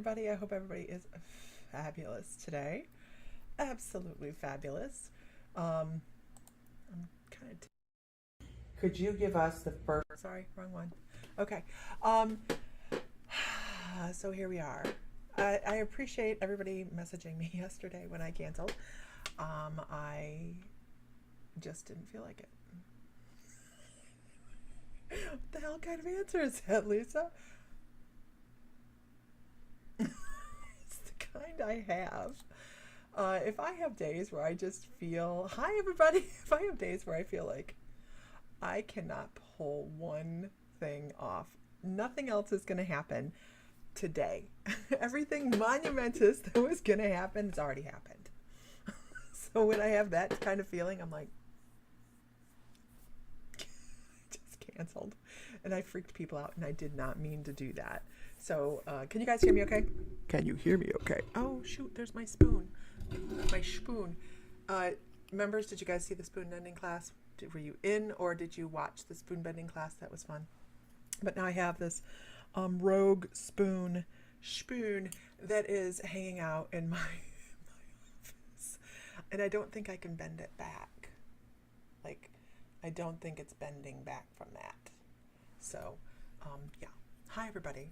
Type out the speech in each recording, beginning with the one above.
everybody. I hope everybody is fabulous today. Absolutely fabulous. I'm kind of. Could you give us the first? Sorry, wrong one. Okay. So here we are. I appreciate everybody messaging me yesterday when I canceled. I just didn't feel like it. What the hell kind of answer is that, Lisa? It's the kind I have. If I have days where I just feel, hi everybody, if I have days where I feel like I cannot pull one thing off, nothing else is going to happen today. Everything monumentous that was going to happen, it's already happened. So when I have that kind of feeling, I'm like, just canceled. And I freaked people out, and I did not mean to do that. So can you guys hear me okay? Can you hear me okay? Oh, shoot, there's my spoon. My spoon. Members, did you guys see the spoon bending class? Were you in, or did you watch the spoon bending class? That was fun. But now I have this rogue spoon that is hanging out in my office. And I don't think I can bend it back. Like, I don't think it's bending back from that. So, yeah. Hi, everybody.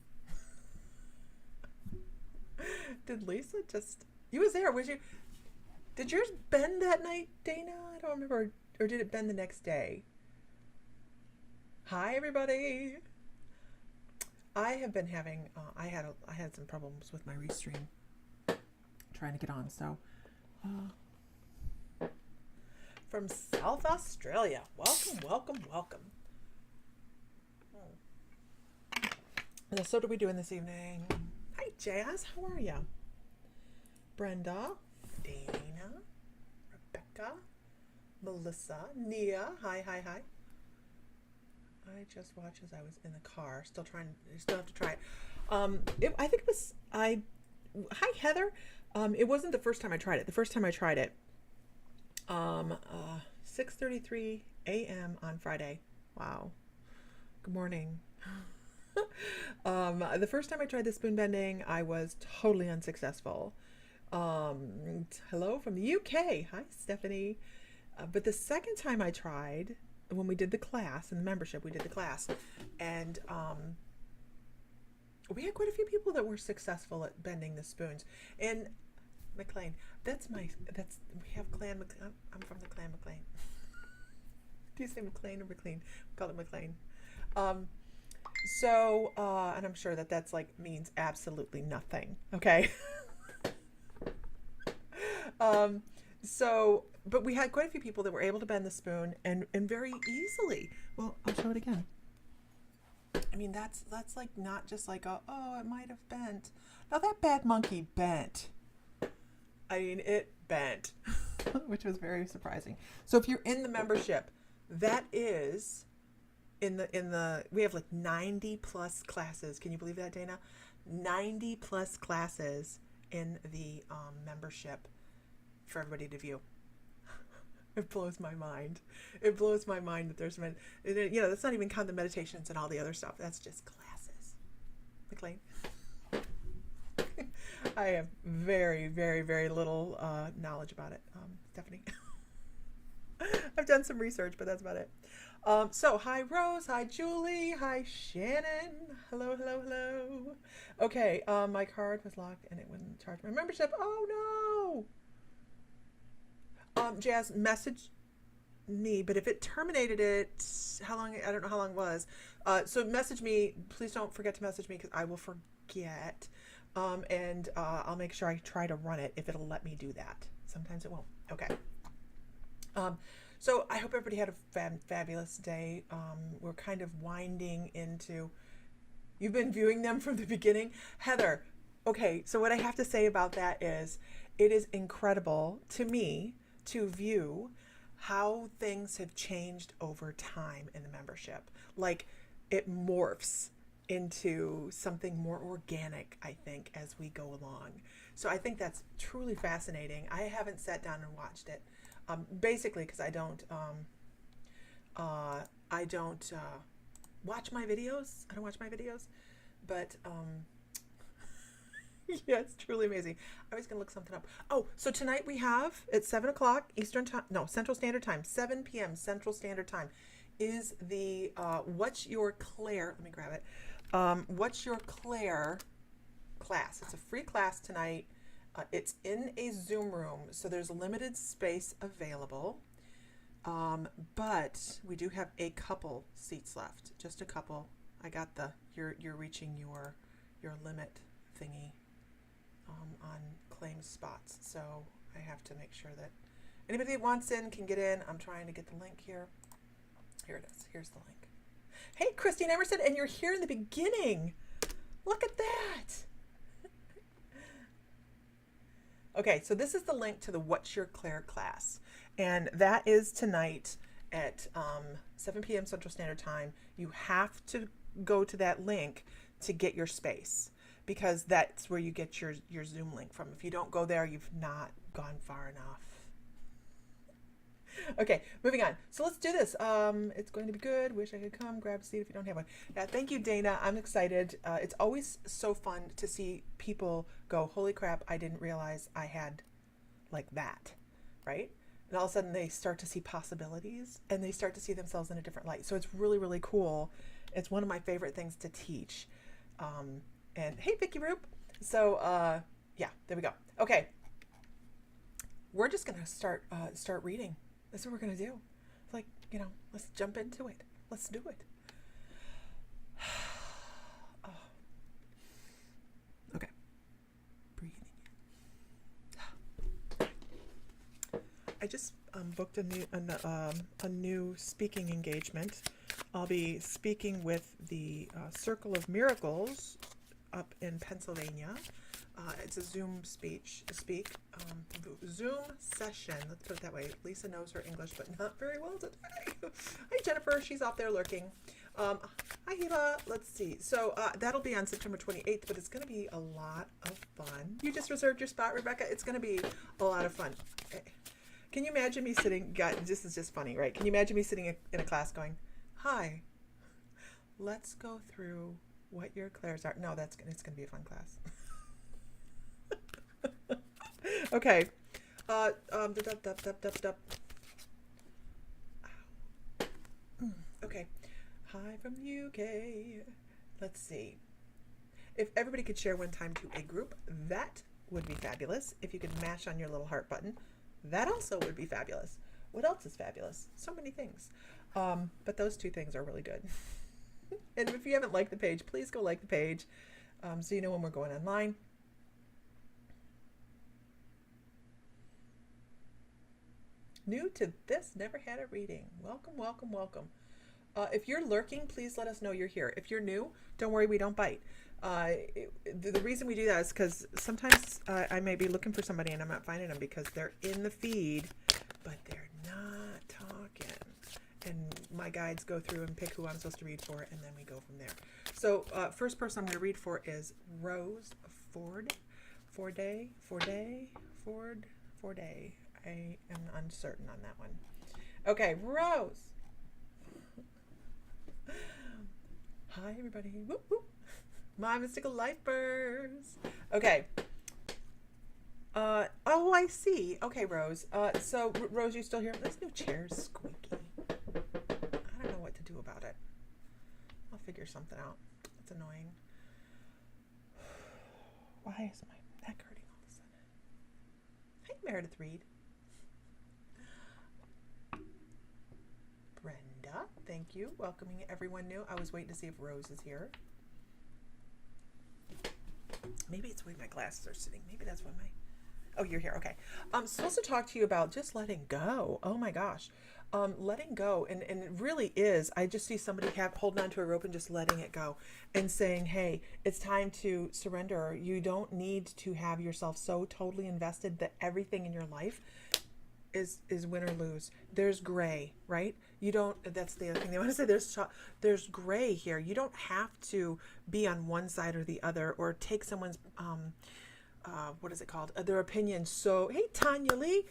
Did Lisa just... You was there, was you? Did yours bend that night, Dana? I don't remember. Or did it bend the next day? Hi, everybody. I have been having, I had some problems with my Restream trying to get on. So, from South Australia, welcome, welcome, welcome. So what are we doing this evening? Hi, Jazz. How are you? Brenda, Dana, Rebecca, Melissa, Nia. Hi, hi, hi. I just watched as I was in the car. Still have to try it. I think it was, hi, Heather. It wasn't the first time I tried it. The first time I tried it, 6:33 a.m. on Friday. Wow. Good morning. The first time I tried the spoon bending, I was totally unsuccessful. Hello from the UK. Hi, Stephanie. But the second time I tried, when we did the class, in the membership, we did the class, and we had quite a few people that were successful at bending the spoons. And McLean, we have Clan McLean. I'm from the Clan McLean. Do you say McLean or McLean? We call it McLean. So, and I'm sure that's like means absolutely nothing. Okay. But we had quite a few people that were able to bend the spoon and very easily. Well, I'll show it again. I mean, that's like not just like, oh, it might have bent. Now that bad monkey bent. I mean, it bent, which was very surprising. So if you're in the membership, that is we have like 90 plus classes. Can you believe that, Dana? 90 plus classes in the membership for everybody to view. It blows my mind. It blows my mind that there's, that's not even count the meditations and all the other stuff. That's just classes. McLean. I have very, very, very little knowledge about it, Stephanie. I've done some research, but that's about it. So hi Rose, hi Julie, hi Shannon. Hello, hello, hello. Okay, my card was locked and it wouldn't charge my membership. Oh no. Jazz, message me, but if it terminated it, how long, I don't know how long it was. So message me, please don't forget to message me because I will forget. And I'll make sure I try to run it if it'll let me do that. Sometimes it won't. Okay. So I hope everybody had a fabulous day. We're kind of winding into, you've been viewing them from the beginning. Heather, okay, so what I have to say about that is, it is incredible to me to view how things have changed over time in the membership. Like, it morphs into something more organic, I think, as we go along. So I think that's truly fascinating. I haven't sat down and watched it, basically because I don't watch my videos. I don't watch my videos, but Yeah, it's truly amazing. I was going to look something up. Oh, so tonight we have at 7 o'clock Eastern time, no, Central Standard Time, 7 p.m. Central Standard Time is the What's Your Claire? Let me grab it. What's Your Claire class. It's a free class tonight. It's in a Zoom room, so there's limited space available. But we do have a couple seats left, just a couple. I got you're reaching your limit thingy on claim spots, so I have to make sure that anybody that wants in can get in. I'm trying to get the link here. Here it is. Here's the link. Hey, Christine Emerson, and you're here in the beginning. Look at that. Okay, so this is the link to the What's Your Claire class, and that is tonight at 7 p.m. Central Standard Time. You have to go to that link to get your space, because that's where you get your Zoom link from. If you don't go there, you've not gone far enough. Okay, moving on. So let's do this. It's going to be good. Wish I could come. Grab a seat if you don't have one. Yeah, thank you, Dana. I'm excited. It's always so fun to see people go, holy crap, I didn't realize I had like that, right? And all of a sudden they start to see possibilities and they start to see themselves in a different light. So it's really, really cool. It's one of my favorite things to teach. And hey, Vicky Roop. So yeah, there we go. Okay. We're just going to start reading. That's what we're going to do. It's like, let's jump into it. Let's do it. Oh. Okay. Breathing in. I just booked a new speaking engagement. I'll be speaking with the Circle of Miracles up in Pennsylvania. It's a Zoom Zoom session. Let's put it that way. Lisa knows her English, but not very well today. Hi, Jennifer. She's out there lurking. Hi, Hila. Let's see. So that'll be on September 28th, but it's going to be a lot of fun. You just reserved your spot, Rebecca. It's going to be a lot of fun. Can you imagine me sitting? God, this is just funny, right? Can you imagine me sitting in a class going, "Hi, let's go through what your clairs are." No, it's going to be a fun class. Okay. Okay. Hi from the UK. Let's see. If everybody could share one time to a group, that would be fabulous. If you could mash on your little heart button, that also would be fabulous. What else is fabulous? So many things. But those two things are really good. And if you haven't liked the page, please go like the page so you know when we're going online. New to this, never had a reading. Welcome, welcome, welcome. If you're lurking, please let us know you're here. If you're new, don't worry, we don't bite. The reason we do that is because sometimes I may be looking for somebody and I'm not finding them because they're in the feed, but they're not talking. And my guides go through and pick who I'm supposed to read for, and then we go from there. So first person I'm going to read for is Rose Ford. Ford. I am uncertain on that one. Okay, Rose. Hi, everybody. Whoop, whoop. My mystical lifers. Okay. Oh, I see. Okay, Rose. So, Rose, you still here? This new chair's squeaky. I don't know what to do about it. I'll figure something out. It's annoying. Why is my neck hurting all of a sudden? Hi, Meredith Reed. Brenda, thank you. Welcoming everyone new. I was waiting to see if Rose is here. Maybe it's the way my glasses are sitting. Maybe that's why my... Oh, you're here. Okay. I'm supposed to talk to you about just letting go. Oh my gosh. Letting go. And it really is. I just see somebody holding on to a rope and just letting it go and saying, hey, it's time to surrender. You don't need to have yourself so totally invested that everything in your life is win or lose. There's gray, right? You don't, that's the other thing I want to say. There's gray here. You don't have to be on one side or the other or take someone's, what is it called? Their opinion. So, hey, Tanya Lee,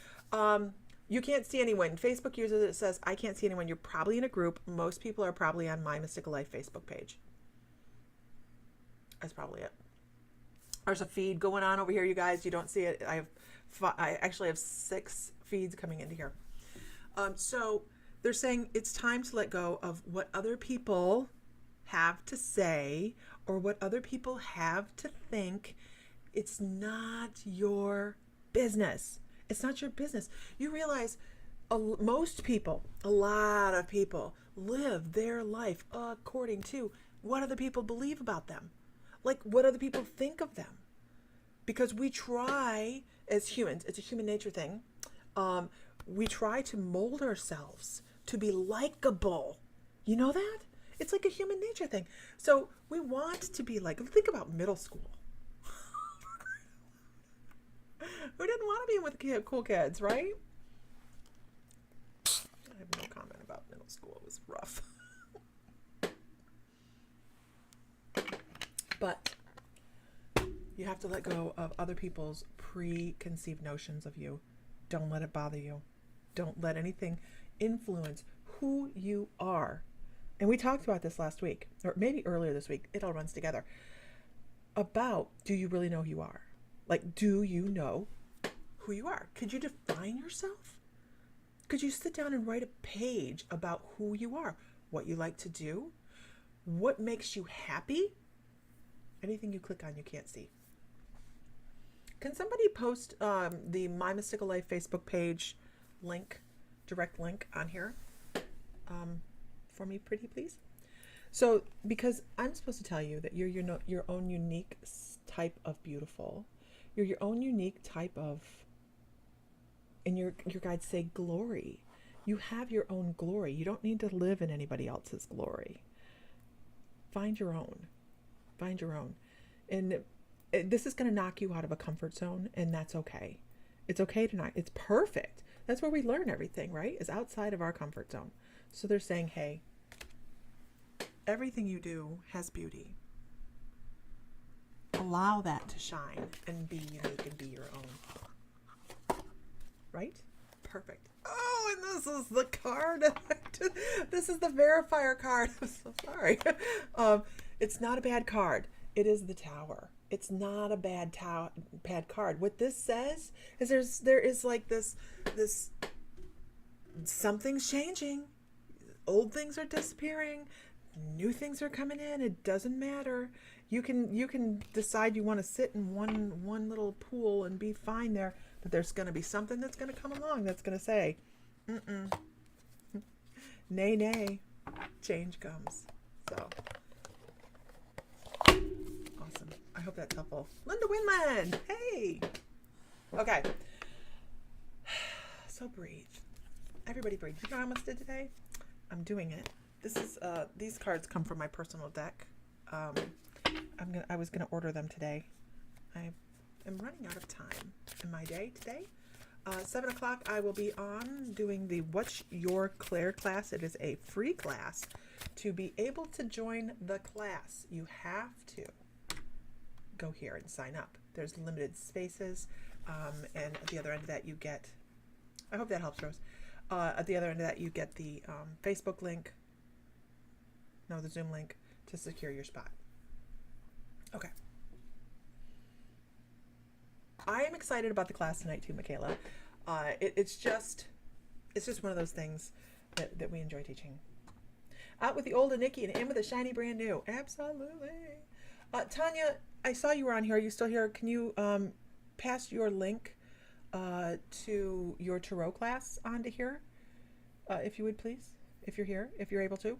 you can't see anyone. Facebook uses it says, I can't see anyone. You're probably in a group. Most people are probably on My Mystical Life Facebook page. That's probably it. There's a feed going on over here, you guys. You don't see it. I actually have 6 feeds coming into here. So they're saying it's time to let go of what other people have to say or what other people have to think. It's not your business. It's not your business. You realize most people, a lot of people, live their life according to what other people believe about them. Like what other people think of them. Because we try, as humans, it's a human nature thing, we try to mold ourselves to be likable. You know that? It's like a human nature thing. So we want to be like, think about middle school. Who didn't want to be with cool kids, right? I have no comment about middle school. It was rough. But you have to let go of other people's preconceived notions of you. Don't let it bother you. Don't let anything influence who you are. And we talked about this last week, or maybe earlier this week. It all runs together. About, do you really know who you are? Like, do you know who you are? Could you define yourself? Could you sit down and write a page about who you are? What you like to do? What makes you happy? Anything you click on, you can't see. Can somebody post the My Mystical Life Facebook page link, direct link on here for me, pretty please? So, because I'm supposed to tell you that you're your own unique type of beautiful. You're your own unique type of, and your guides say glory. You have your own glory. You don't need to live in anybody else's glory. Find your own. Find your own. And this is going to knock you out of a comfort zone, and that's okay. It's okay to not. It's perfect. That's where we learn everything, right? Is outside of our comfort zone. So they're saying, hey, everything you do has beauty. Allow that to shine and be unique and be your own. Right? Perfect. Oh, and this is the card. This is the verifier card. I'm so sorry. It's not a bad card. It is the Tower. It's not a bad card. What this says is there is like this something's changing. Old things are disappearing. New things are coming in. It doesn't matter. You can decide you want to sit in one little pool and be fine there, but there's going to be something that's going to come along that's going to say, nay, nay, change comes. So, awesome. I hope that's helpful. Linda Winland, hey. Okay. So breathe. Everybody breathe. You know how I almost did today? I'm doing it. This is these cards come from my personal deck. I was gonna order them today. I am running out of time in my day today. 7 o'clock I will be on doing the What's Your Claire class. It is a free class. To be able to join the class, you have to go here and sign up. There's limited spaces, and at the other end of that you get, I hope that helps, Rose. At the other end of that you get the Facebook link, no, the Zoom link to secure your spot. Okay. I am excited about the class tonight too, Michaela. It's just one of those things that we enjoy teaching. Out with the old and Nikki and in with the shiny brand new. Absolutely. Tanya, I saw you were on here. Are you still here? Can you pass your link to your tarot class onto here? If you would, please. If you're here, if you're able to.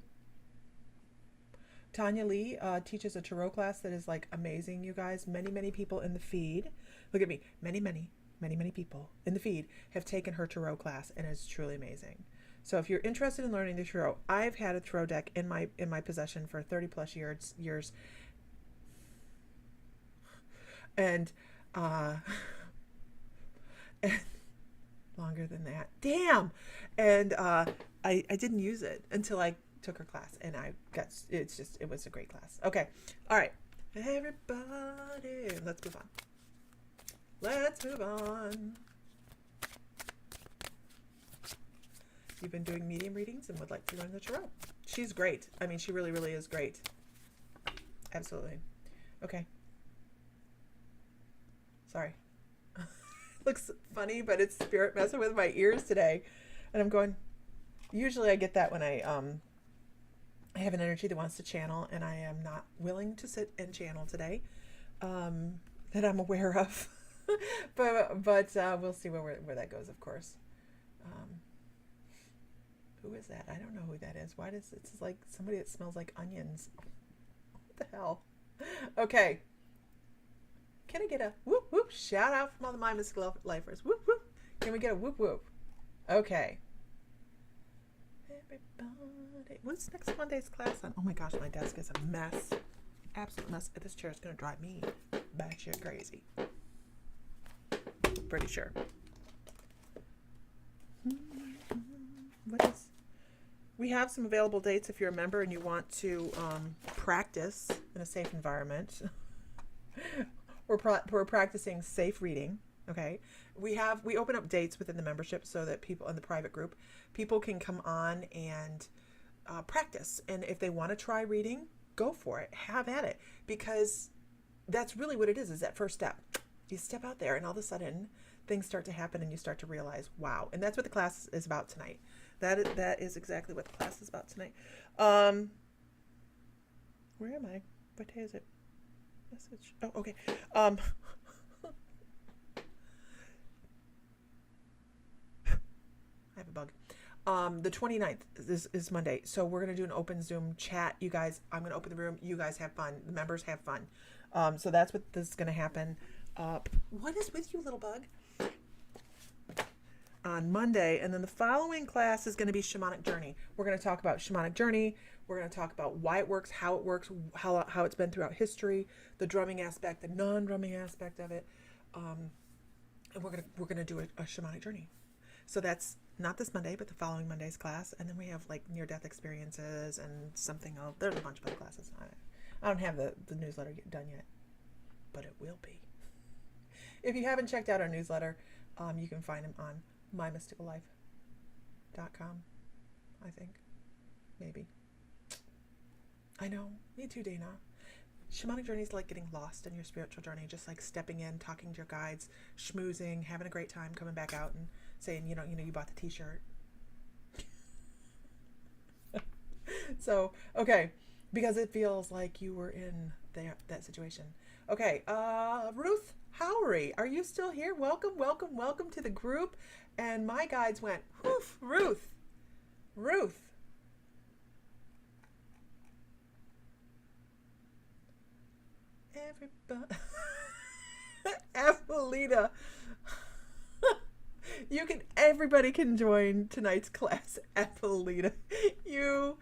Tanya Lee teaches a tarot class that is like amazing, you guys. Many people in the feed. Look at me. Many people in the feed have taken her tarot class, and it's truly amazing. So if you're interested in learning the tarot, I've had a tarot deck in my possession for 30 plus years. And longer than that. Damn. And I didn't use it until I took her class, and it was a great class. Okay. All right. Everybody, let's move on. You've been doing medium readings and would like to learn the tarot. She's great. I mean, she really is great. Absolutely. Okay. Sorry. It looks funny, but it's spirit messing with my ears today. And I'm going, usually I get that when I have an energy that wants to channel, and I am not willing to sit and channel today, that I'm aware of. but we'll see where that goes, of course. Who is that? I don't know who that is. Why does it's like somebody that smells like onions? What the hell? Okay. Can I get a whoop whoop shout out from all the My Mystical Lifers? Whoop whoop. Can we get a whoop whoop? Okay. Everybody. What's next Monday's class on? Oh my gosh, my desk is a mess. Absolute mess. This chair is going to drive me batshit crazy. Pretty sure. What is? We have some available dates if you're a member and you want to practice in a safe environment. We're practicing safe reading. Okay, we open up dates within the membership so that people in the private group, people can come on and practice. And if they want to try reading, go for it. Have at it, because that's really what it is that first step. You step out there and all of a sudden things start to happen and you start to realize, wow. And that's what the class is about tonight. That is exactly what the class is about tonight. Where am I? What day is it? Message. Oh, okay. I have a bug. The 29th is Monday. So we're going to do an open Zoom chat. You guys, I'm going to open the room. You guys have fun. The members have fun. So that's what this is going to happen. What is with you, little bug? On Monday, and then the following class is going to be Shamanic Journey. We're going to talk about Shamanic Journey. We're going to talk about why it works, how it's been throughout history, the drumming aspect, the non-drumming aspect of it, and we're gonna do a Shamanic Journey. So that's not this Monday, but the following Monday's class, and then we have like near-death experiences and something else. There's a bunch of other classes. I don't have the newsletter done yet, but it will be. If you haven't checked out our newsletter, you can find them on mymysticallife.com, I think. Maybe. I know. Me too, Dana. Shamanic Journey is like getting lost in your spiritual journey, just like stepping in, talking to your guides, schmoozing, having a great time, coming back out and saying, you bought the t-shirt. So, okay. Because it feels like you were in that situation. Okay. Ruth Howery, are you still here? Welcome, welcome, welcome to the group. And my guides went, whoof, Ruth. Everybody. Apolita. Everybody can join tonight's class. Apolita. You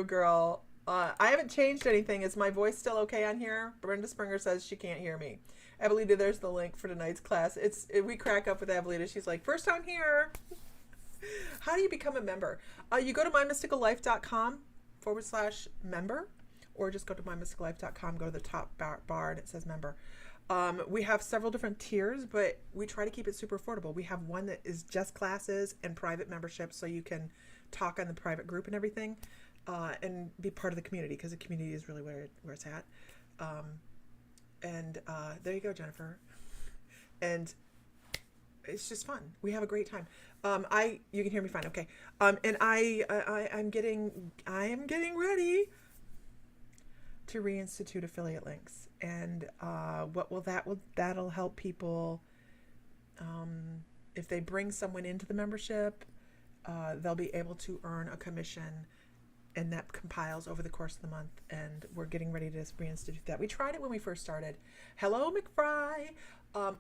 girl. I haven't changed anything. Is my voice still okay on here? Brenda Springer says she can't hear me. Abolita, there's the link for tonight's class. We crack up with Abolita. She's like, first time here. How do you become a member? You go to mymysticallife.com/member, or just go to mymysticallife.com, go to the top bar and it says member. We have several different tiers, but we try to keep it super affordable. We have one that is just classes and private membership, so you can talk on the private group and everything, and be part of the community, because the community is really where it's at. And there you go, Jennifer. And it's just fun. We have a great time. You can hear me fine. Okay. And I am getting ready to reinstitute affiliate links. And that'll help people. If they bring someone into the membership, they'll be able to earn a commission, and that compiles over the course of the month, and we're getting ready to reinstitute that. We tried it when we first started. Hello, McFry.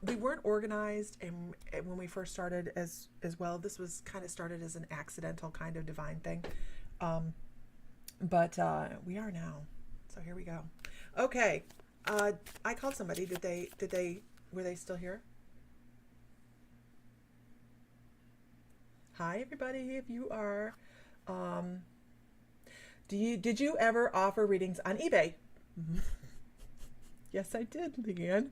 We weren't organized, and when we first started as well, this was kind of started as an accidental kind of divine thing. But we are now. So here we go. Okay. I called somebody. Were they still here? Hi, everybody. If you are, did you ever offer readings on eBay? Yes, I did, Leanne.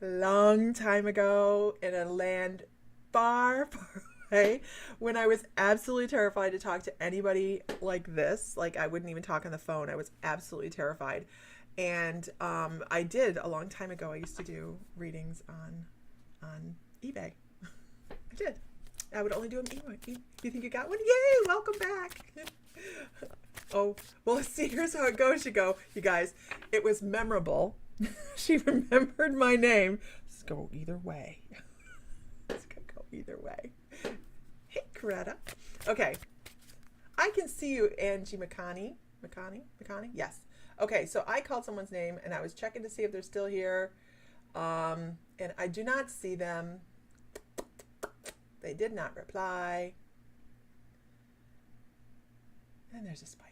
Long time ago, in a land far, far away, when I was absolutely terrified to talk to anybody like this. Like, I wouldn't even talk on the phone. I was absolutely terrified. And I did a long time ago. I used to do readings on eBay. I did. I would only do them anyway. You think you got one? Yay! Welcome back. Oh, well, let's see. Here's how it goes. You guys. It was memorable. She remembered my name. Let's go either way. It's gonna go either way. Hey, Coretta. Okay. I can see you, Angie McConney. McConney? Yes. Okay, so I called someone's name, and I was checking to see if they're still here. And I do not see them. They did not reply. And there's a spider.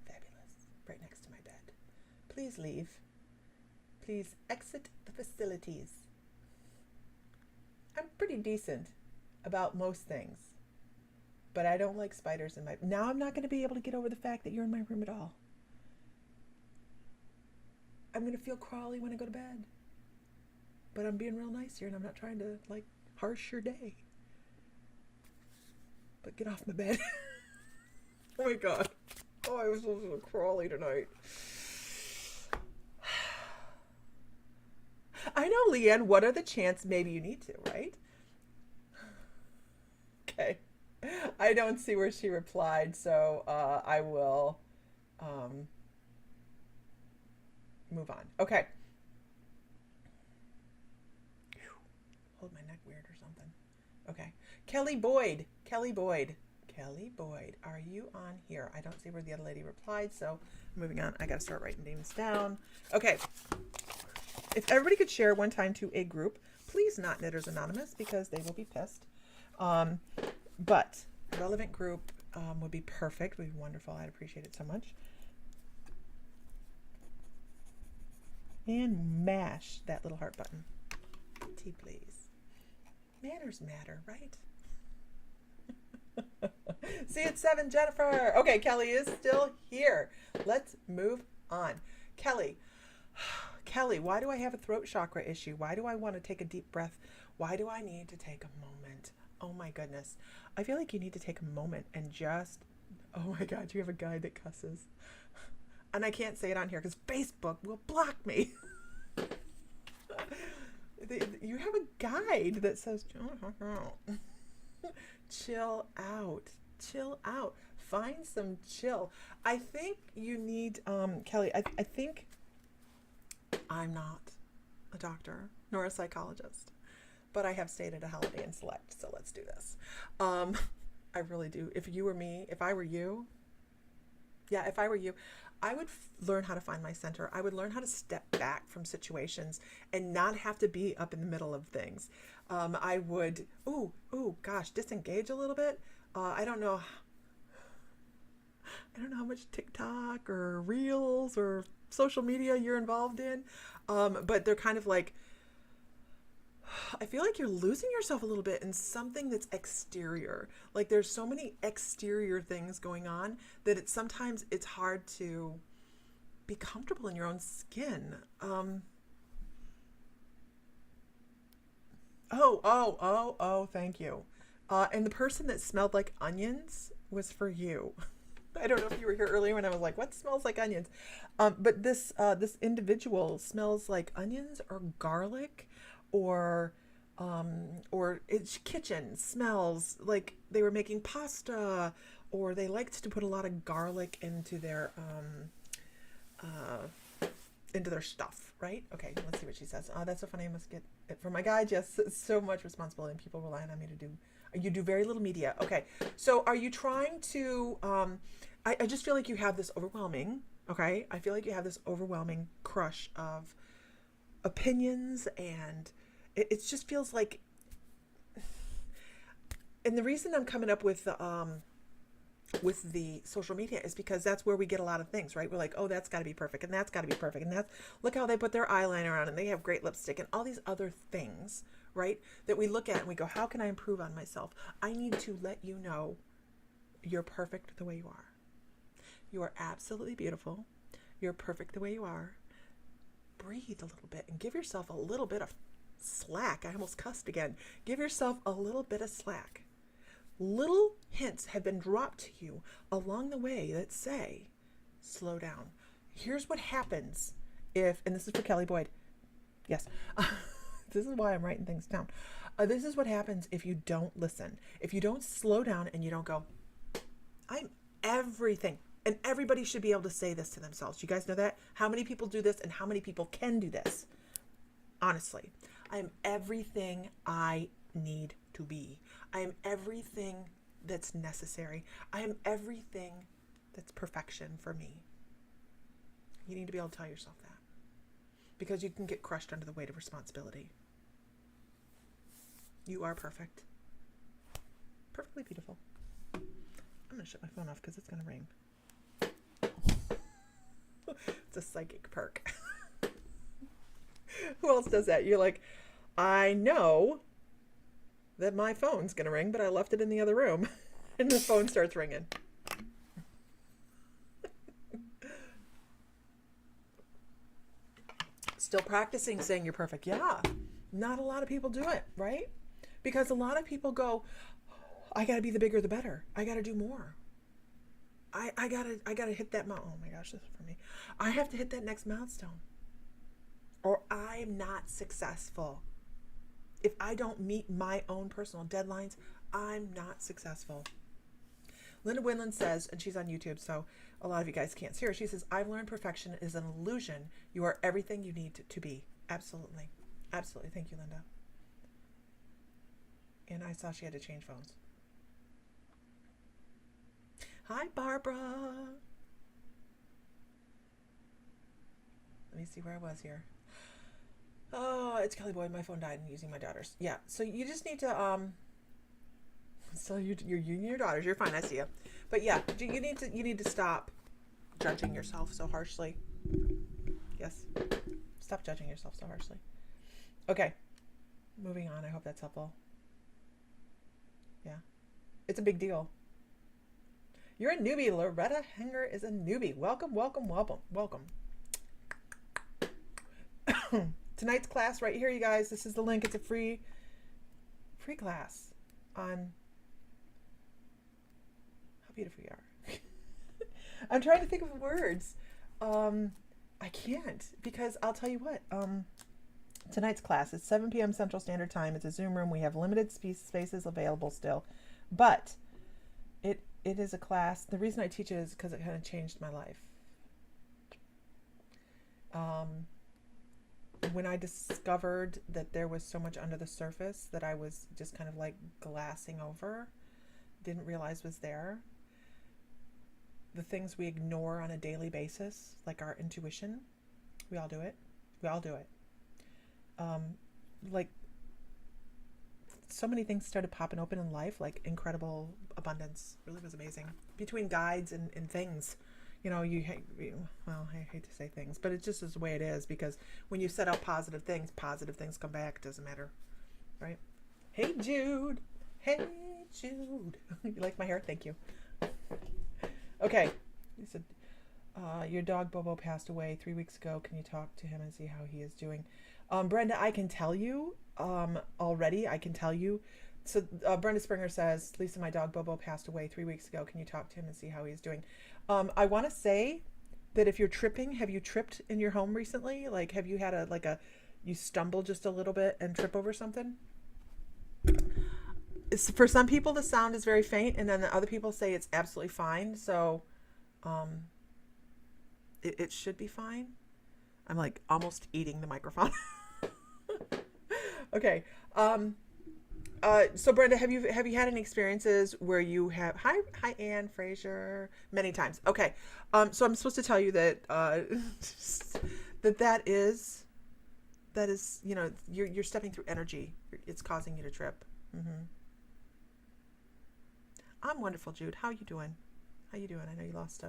Fabulous. Right next to my bed. Please leave. Please exit the facilities. I'm pretty decent about most things. But I don't like spiders in my... Now I'm not going to be able to get over the fact that you're in my room at all. I'm going to feel crawly when I go to bed. But I'm being real nice here, and I'm not trying to, like, harsh your day. But get off my bed. Oh my God. Oh, I was a little crawly tonight. I know, Leanne, what are the chances maybe you need to, right? Okay. I don't see where she replied, so I will move on. Okay. Hold my neck weird or something. Okay. Kelly Boyd, are you on here? I don't see where the other lady replied, so moving on. I got to start writing names down. Okay. If everybody could share one time to a group, please not Knitters Anonymous, because they will be pissed. But relevant group would be perfect. Would be wonderful. I'd appreciate it so much. And mash that little heart button. Tea, please. Manners matter, right? See you at 7, Jennifer. Okay, Kelly is still here. Let's move on. Kelly, why do I have a throat chakra issue? Why do I want to take a deep breath? Why do I need to take a moment? Oh my goodness. I feel like you need to take a moment and just, oh my God, you have a guy that cusses. And I can't say it on here because Facebook will block me. You have a guide that says, chill out. Chill out. Find some chill. I think you need, Kelly, I think I'm not a doctor nor a psychologist, but I have stayed at a Holiday Inn Select, so let's do this. I really do. If I were you, I would learn how to find my center. I would learn how to step back from situations and not have to be up in the middle of things. I would, disengage a little bit. I don't know how much TikTok or Reels or social media you're involved in, but they're kind of like, I feel like you're losing yourself a little bit in something that's exterior. Like there's so many exterior things going on that sometimes it's hard to be comfortable in your own skin. Thank you. And the person that smelled like onions was for you. I don't know if you were here earlier when I was like, what smells like onions? But this individual smells like onions or garlic, or its kitchen smells like they were making pasta, or they liked to put a lot of garlic into their stuff, right? Okay, let's see what she says. That's so funny. I must get it from my guide. Yes, so much responsibility, and people rely on me to do. You do very little media. Okay, so are you trying to? I just feel like you have this overwhelming. Okay, I feel like you have this overwhelming crush of opinions, and it just feels like. And the reason I'm coming up with the social media is because that's where we get a lot of things, right? We're like, oh, that's got to be perfect, and that's got to be perfect, and look how they put their eyeliner on, and they have great lipstick, and all these other things, right? That we look at and we go, how can I improve on myself? I need to let you know you're perfect the way you are. You are absolutely beautiful. You're perfect the way you are. Breathe a little bit and give yourself a little bit of slack. I almost cussed again. Give yourself a little bit of slack. Little hints have been dropped to you along the way that say, slow down. Here's what happens. and this is for Kelly Boyd. Yes. This is why I'm writing things down. This is what happens if you don't listen. If you don't slow down and you don't go, I'm everything. And everybody should be able to say this to themselves. You guys know that? How many people do this and how many people can do this? Honestly, I am everything I need to be. I am everything that's necessary. I am everything that's perfection for me. You need to be able to tell yourself that, because you can get crushed under the weight of responsibility. You are perfect. Perfectly beautiful. I'm going to shut my phone off because it's going to ring. It's a psychic perk. Who else does that? You're like, I know that my phone's going to ring, but I left it in the other room. And the phone starts ringing. Still practicing saying you're perfect. Yeah. Not a lot of people do it, right? Because a lot of people go, I got to be the bigger the better. I got to do more. I gotta hit that oh my gosh, this is for me. I have to hit that next milestone, or I'm not successful. If I don't meet my own personal deadlines, I'm not successful. Linda Winland says, and she's on YouTube, so a lot of you guys can't see her. She says, I've learned perfection is an illusion. You are everything you need to be. Absolutely. Absolutely. Thank you, Linda. And I saw she had to change phones. Hi, Barbara. Let me see where I was here. Oh, it's Kelly Boyd. My phone died and using my daughter's. Yeah, so you just need to, so you're using your daughters. You're fine. I see you. But yeah, you need to stop judging yourself so harshly. Yes. Stop judging yourself so harshly. Okay. Moving on. I hope that's helpful. Yeah. It's a big deal. You're a newbie. Loretta Henger is a newbie. Welcome, welcome, welcome, welcome. Tonight's class right here, you guys. This is the link. It's a free class on how beautiful you are. I'm trying to think of words. I can't, because I'll tell you what. Tonight's class is 7 p.m. Central Standard Time. It's a Zoom room. We have limited spaces available still, but it is a class. The reason I teach it is because it kind of changed my life. When I discovered that there was so much under the surface that I was just kind of like glassing over, didn't realize was there. The things we ignore on a daily basis, like our intuition, we all do it. We all do it. Like so many things started popping open in life, like incredible abundance. Really was amazing. Between guides and things, you know, well, I hate to say things, but it just is the way it is, because when you set out positive things come back. It doesn't matter, right? Hey, Jude. Hey, Jude. You like my hair? Thank you. Okay. You said, your dog Bobo passed away 3 weeks ago. Can you talk to him and see how he is doing? Brenda, I can tell you already. I can tell you. So Brenda Springer says, Lisa, my dog Bobo passed away 3 weeks ago. Can you talk to him and see how he's doing? I want to say that if you're tripping, have you tripped in your home recently? Like, have you had you stumble just a little bit and trip over something? For some people, the sound is very faint, and then the other people say it's absolutely fine. So it should be fine. I'm like almost eating the microphone. Okay. So Brenda, have you had any experiences where you have, hi Ann Fraser, many times. Okay. So I'm supposed to tell you that, that is, you know, you're stepping through energy. It's causing you to trip. Mm-hmm. I'm wonderful, Jude. How you doing? How you doing? I know you lost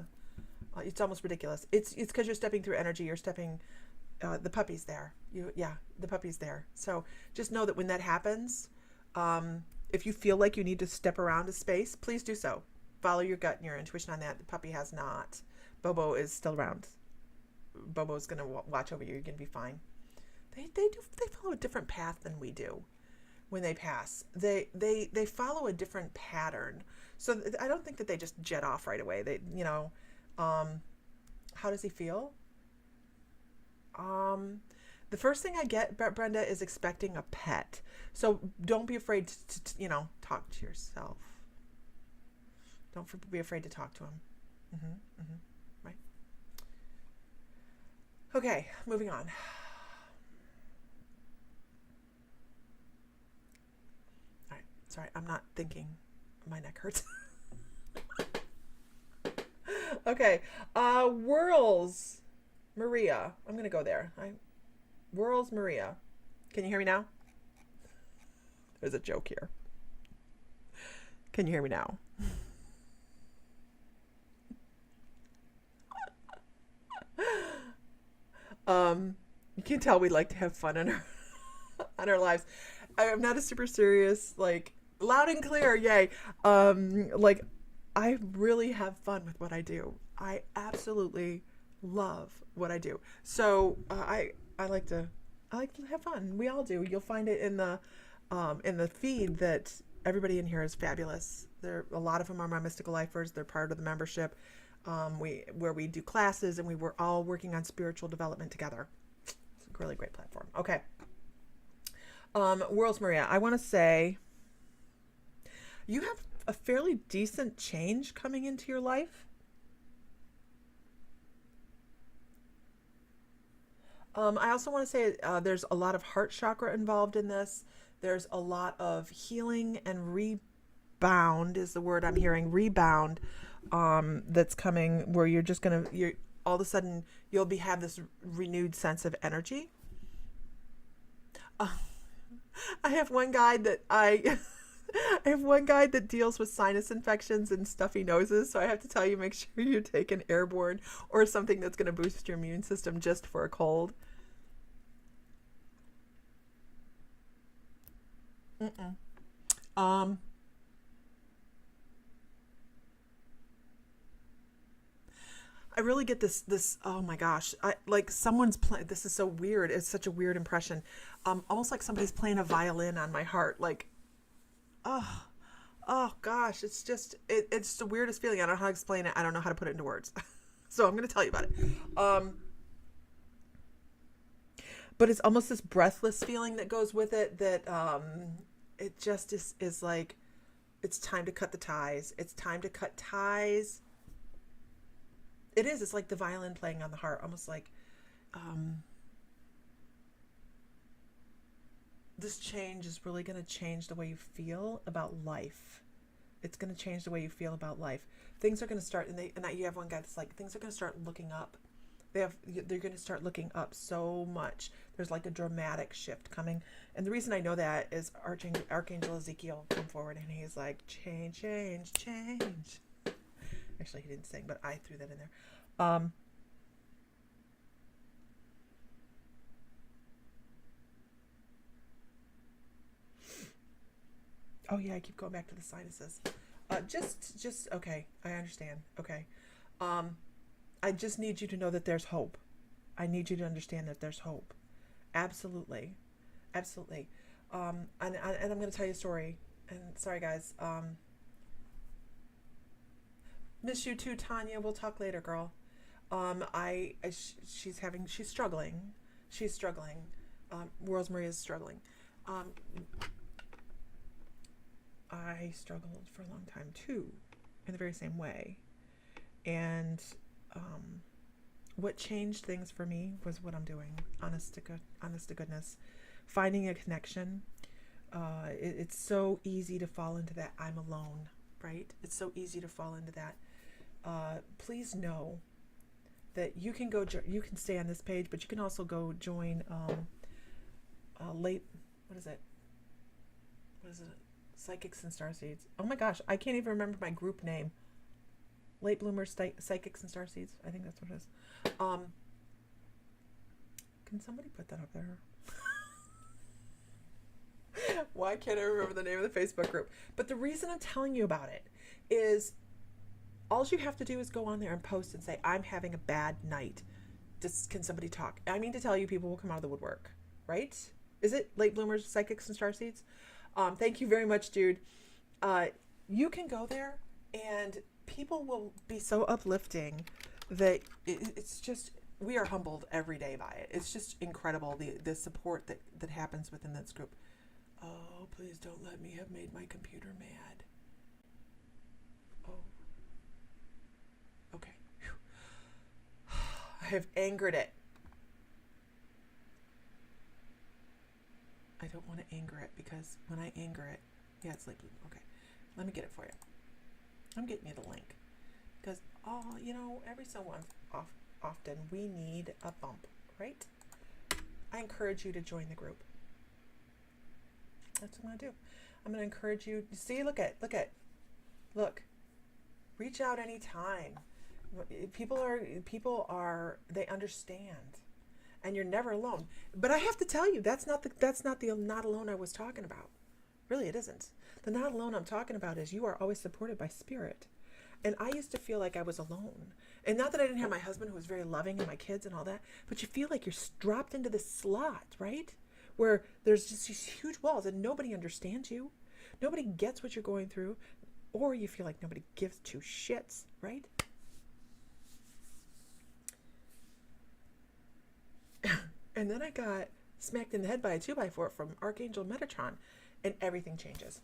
it's almost ridiculous. It's because you're stepping through energy. You're stepping, the puppy's there. The puppy's there. So just know that when that happens, if you feel like you need to step around a space, please do so. Follow your gut and your intuition on that. The puppy has not. Bobo is still around. Bobo's going to watch over you. You're going to be fine. They follow a different path than we do when they pass. They follow a different pattern. So I don't think that they just jet off right away. They, you know, how does he feel? The first thing I get, Brenda, is expecting a pet. So don't be afraid to talk to yourself. Don't be afraid to talk to him. Right. Okay, moving on. All right. Sorry, I'm not thinking. My neck hurts. Okay. Whirls. Maria. I'm going to go there. Whirls Maria. Can you hear me now? There's a joke here. Can you hear me now? You can tell we like to have fun on our lives. I'm not a super serious, like, loud and clear, yay. Like, I really have fun with what I do. I absolutely love what I do. So I like to have fun. We all do. You'll find it in the feed that everybody in here is fabulous. A lot of them are my mystical lifers. They're part of the membership. Where we do classes and we were all working on spiritual development together. It's a really great platform. Okay. Whirls Maria, I want to say you have a fairly decent change coming into your life. I also want to say there's a lot of heart chakra involved in this. There's a lot of healing and rebound is the word I'm hearing. Rebound that's coming where you're all of a sudden you'll have this renewed sense of energy. I have one guide that I have one guide that deals with sinus infections and stuffy noses. So I have to tell you, make sure you take an airborne or something that's going to boost your immune system just for a cold. I really get this, oh my gosh, like someone's playing, this is so weird. It's such a weird impression. Almost like somebody's playing a violin on my heart. Like, oh gosh, it's just, it's the weirdest feeling. I don't know how to explain it. I don't know how to put it into words. So I'm going to tell you about it. But it's almost this breathless feeling that goes with it that, it just is like, it's time to cut the ties. It's time to cut ties. It is. It's like the violin playing on the heart, almost like this change is really going to change the way you feel about life. It's going to change the way you feel about life. Things are going to start, and you have one guy that's like, things are going to start looking up. They're going to start looking up so much. There's like a dramatic shift coming. And the reason I know that is Archangel Ezekiel come forward and he's like, change, change, change. Actually, he didn't sing, but I threw that in there. Oh yeah, I keep going back to the sinuses. Just okay. I understand. Okay. I just need you to know that there's hope. I need you to understand that there's hope. Absolutely. Absolutely. And I'm going to tell you a story. And sorry, guys. Miss you too, Tanya. We'll talk later, girl. She's struggling. She's struggling. Rosemary is struggling. I struggled for a long time too, in the very same way. And what changed things for me was what I'm doing. Honest to goodness. Finding a connection. It's so easy to fall into that I'm alone, right? It's so easy to fall into that. Please know that you can go, you can stay on this page, but you can also go join what is it? Psychics and Starseeds. Oh my gosh, I can't even remember my group name. Late Bloomers, Psychics and Starseeds. I think that's what it is. Can somebody put that up there? Why can't I remember the name of the Facebook group? But the reason I'm telling you about it is all you have to do is go on there and post and say, I'm having a bad night. Can somebody talk? I mean to tell you, people will come out of the woodwork, right? Is it Late Bloomers, Psychics and Starseeds? Thank you very much, dude. You can go there and people will be so uplifting that it's just we are humbled every day by it. It's just incredible, the support that happens within this group. Oh, please don't let me have made my computer mad. Oh. Okay. Whew. I have angered it. I don't want to anger it, because when I anger it, yeah, it's like, okay, let me get it for you. I'm getting you the link, because, every so often we need a bump, right? I encourage you to join the group. That's what I'm going to do. I'm going to encourage you. See, look. Reach out anytime. People are, they understand. And you're never alone. But I have to tell you, that's not the not alone I was talking about. Really, it isn't. The not alone I'm talking about is you are always supported by spirit. And I used to feel like I was alone. And not that I didn't have my husband, who was very loving, and my kids and all that, but you feel like you're dropped into this slot, right? Where there's just these huge walls and nobody understands you. Nobody gets what you're going through. Or you feel like nobody gives two shits, right? And then I got smacked in the head by a 2x4 from Archangel Metatron, and everything changes.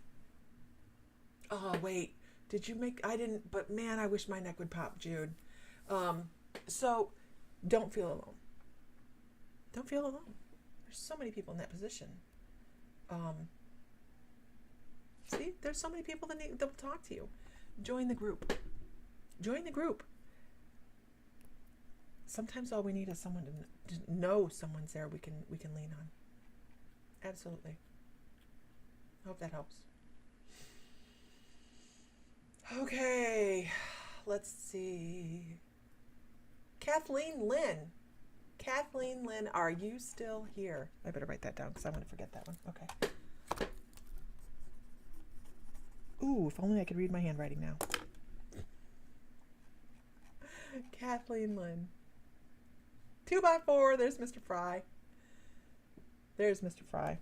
Oh, wait. I didn't, but man, I wish my neck would pop, Jude. So don't feel alone. Don't feel alone. There's so many people in that position. See, there's so many people that will talk to you. Join the group. Join the group. Sometimes all we need is someone to know someone's there we can lean on. Absolutely. I hope that helps. Okay, let's see. Kathleen Lynn, are you still here? I better write that down because I'm going to forget that one. Okay. Ooh, if only I could read my handwriting now. Kathleen Lynn. 2x4, there's Mr. Fry. There's Mr. Fry.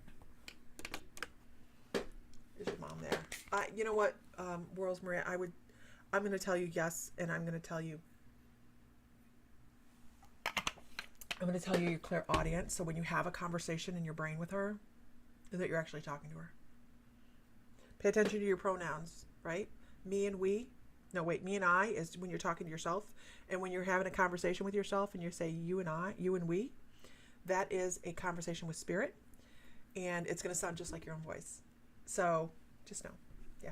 There's your mom there. You know what, Worlds Maria, I'm going to tell you yes, and I'm going to tell you your clairaudience, so when you have a conversation in your brain with her, that you're actually talking to her. Pay attention to your pronouns, right? Me and we. No, wait, me and I is when you're talking to yourself. And when you're having a conversation with yourself and you say you and I, you and we, that is a conversation with spirit. And it's going to sound just like your own voice. So just know. Yeah.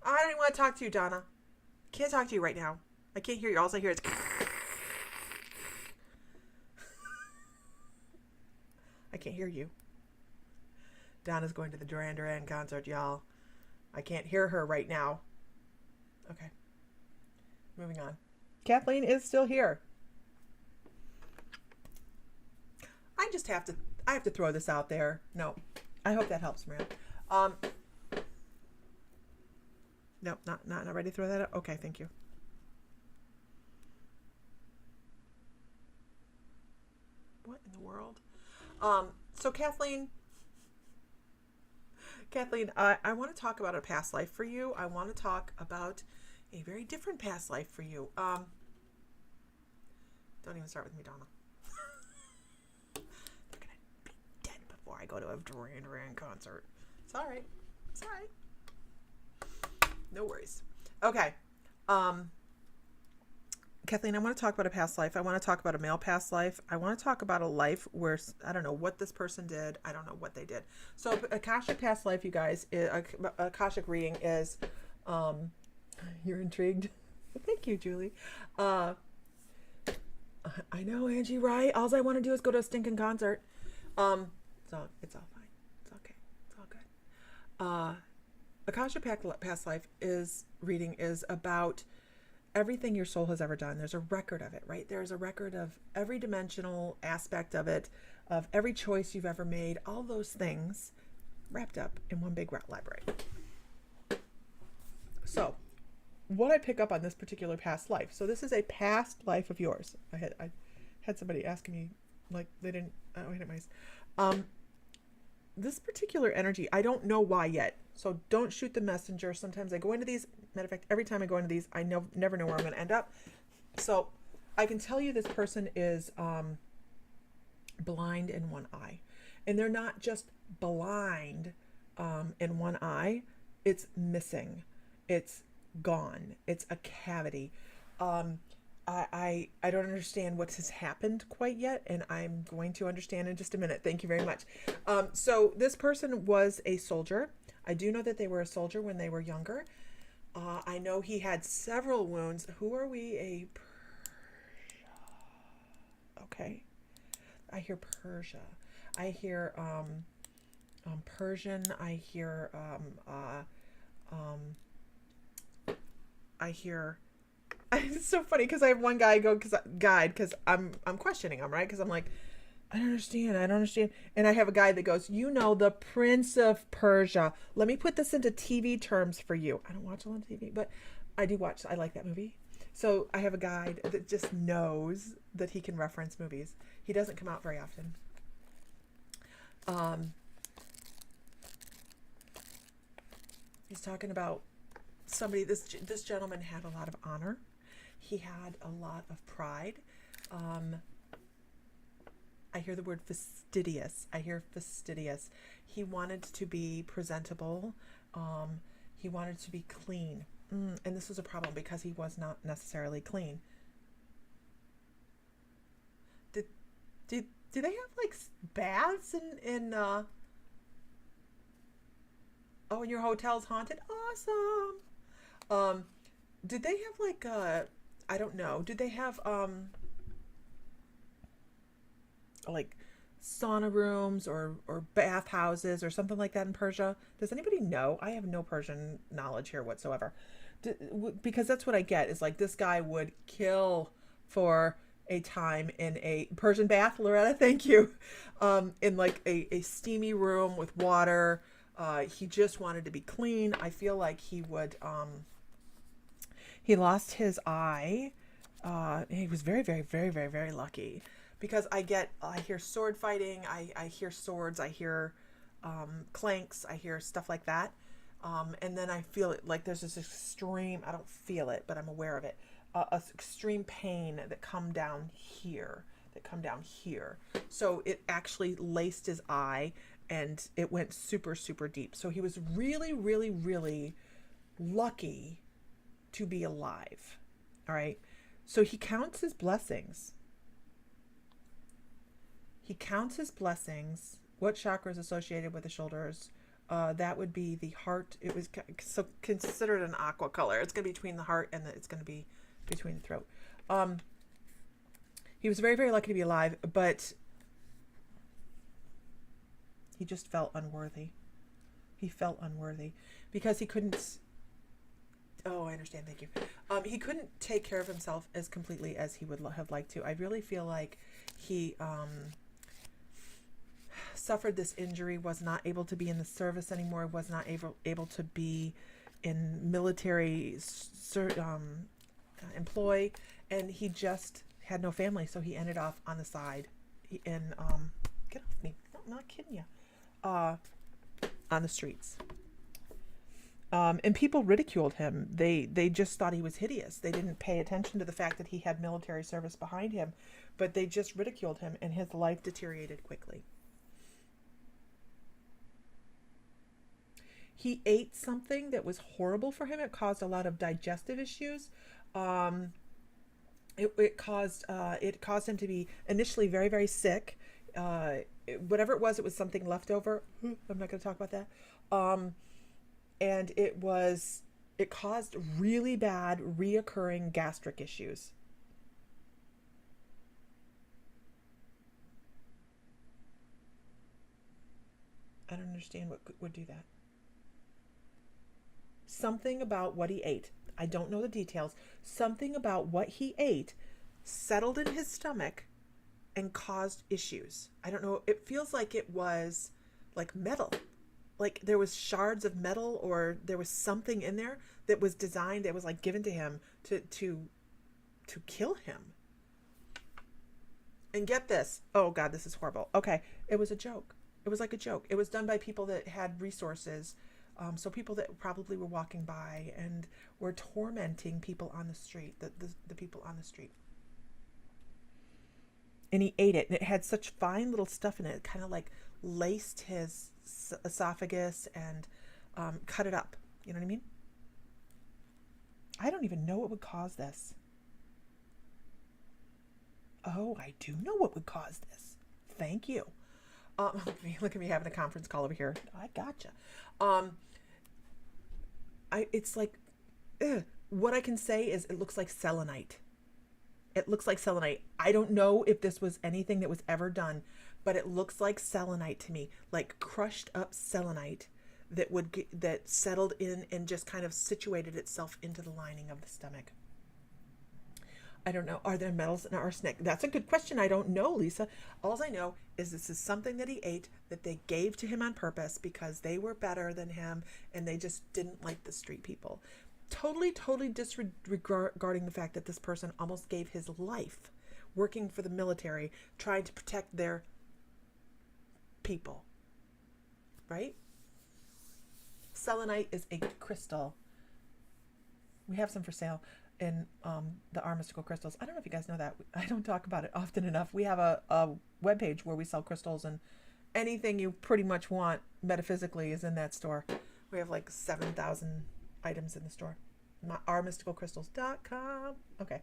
I don't even want to talk to you, Donna. Can't talk to you right now. I can't hear you. All I hear is... I can't hear you. Donna's going to the Duran Duran concert, y'all. I can't hear her right now. Okay. Moving on. Kathleen is still here. I have to throw this out there. No. I hope that helps, Maria. No, not ready to throw that out? Okay, thank you. What in the world? So Kathleen, I want to talk about a past life for you. I want to talk about a very different past life for you. Don't even start with me, Donna. They're going to be dead before I go to a Duran Duran concert. It's all right. It's all right. No worries. Okay. Kathleen, I want to talk about a past life. I want to talk about a male past life. I want to talk about a life where I don't know what this person did. I don't know what they did. So Akashic past life, you guys, Akashic reading is, you're intrigued. Thank you, Julie. I know, Angie, right? All I want to do is go to a stinking concert. So it's all fine. It's okay. It's all good. Akashic past life reading is about everything your soul has ever done. There's a record of it, right? There's a record of every dimensional aspect of it, of every choice you've ever made, all those things wrapped up in one big library. So what I pick up on this particular past life. So this is a past life of yours. I had somebody asking me, like, they didn't, oh, I hit my, this particular energy, I don't know why yet. So don't shoot the messenger. Sometimes I go into these, matter of fact, every time I go into these, I never know where I'm going to end up. So I can tell you this person is blind in one eye. And they're not just blind in one eye, it's missing. It's gone. It's a cavity. I don't understand what has happened quite yet, and I'm going to understand in just a minute. Thank you very much. So this person was a soldier. I do know that they were a soldier when they were younger. I know he had several wounds. Who are we? A Persia. Okay. I hear Persia. I hear Persian. I hear I hear. It's so funny because I have one guy guide because I'm questioning him, right? Because I'm like, I don't understand. And I have a guy that goes, the Prince of Persia. Let me put this into TV terms for you. I don't watch a lot of TV, but I do watch. I like that movie. So I have a guide that just knows that he can reference movies. He doesn't come out very often. He's talking about somebody. This gentleman had a lot of honor. He had a lot of pride. I hear the word fastidious. He wanted to be presentable. He wanted to be clean. And this was a problem because he was not necessarily clean. Do they have like baths in and your hotel's haunted? Awesome. Did they have like I don't know. Did they have like sauna rooms or bath houses or something like that in Persia? Does anybody know? I have no Persian knowledge here whatsoever. Because that's what I get is like this guy would kill for a time in a Persian bath. Loretta, thank you. In like a steamy room with water. He just wanted to be clean. I feel like he would he lost his eye. He was very, very, very, very, very lucky because I hear sword fighting. I hear swords. I hear clanks. I hear stuff like that. And then I feel it like there's this extreme, I don't feel it, but I'm aware of it, extreme pain that come down here. So it actually laced his eye and it went super, super deep. So he was really, really, really lucky to be alive. All right. So he counts his blessings. What chakra is associated with the shoulders? That would be the heart. It was so considered an aqua color. It's going to be between the heart and it's going to be between the throat. He was very, very lucky to be alive, but he just felt unworthy. Because he couldn't. Oh, I understand. Thank you. He couldn't take care of himself as completely as he would have liked to. I really feel like he suffered this injury, was not able to be in the service anymore, was not able to be in military employ, and he just had no family, so he ended off on the side get off me, I'm not kidding you, on the streets. And people ridiculed him. They just thought he was hideous. They didn't pay attention to the fact that he had military service behind him, but they just ridiculed him, and his life deteriorated quickly. He ate something that was horrible for him. It caused a lot of digestive issues. It caused him to be initially very, very sick. Whatever it was something left over. I'm not going to talk about that. And it caused really bad reoccurring gastric issues. I don't understand what would do that. Something about what he ate. I don't know the details. Something about what he ate settled in his stomach and caused issues. I don't know. It feels like it was like metal. Like there was shards of metal, or there was something in there that was designed, that was like given to him to kill him. And get this. Oh God, this is horrible. Okay. It was a joke. It was like a joke. It was done by people that had resources. So people that probably were walking by and were tormenting people on the street, the people on the street. and he ate it, and it had such fine little stuff in it. It kind of like laced his esophagus and cut it up. You know what I mean? I don't even know what would cause this. Oh, I do know what would cause this. Thank you. Look at me having a conference call over here. I gotcha. It's like, what I can say is it looks like selenite. It looks like selenite. I don't know if this was anything that was ever done, but it looks like selenite to me, like crushed up selenite that settled in and just kind of situated itself into the lining of the stomach. I don't know. Are there metals in arsenic? That's a good question. I don't know, Lisa. All I know is this is something that he ate that they gave to him on purpose because they were better than him and they just didn't like the street people. Totally disregarding the fact that this person almost gave his life working for the military, trying to protect their people. Right? Selenite is a crystal. We have some for sale in the Our Mystical Crystals. I don't know if you guys know that. I don't talk about it often enough. We have a webpage where we sell crystals, and anything you pretty much want metaphysically is in that store. We have like 7,000 items in the store. ourmysticalcrystals.com. Okay.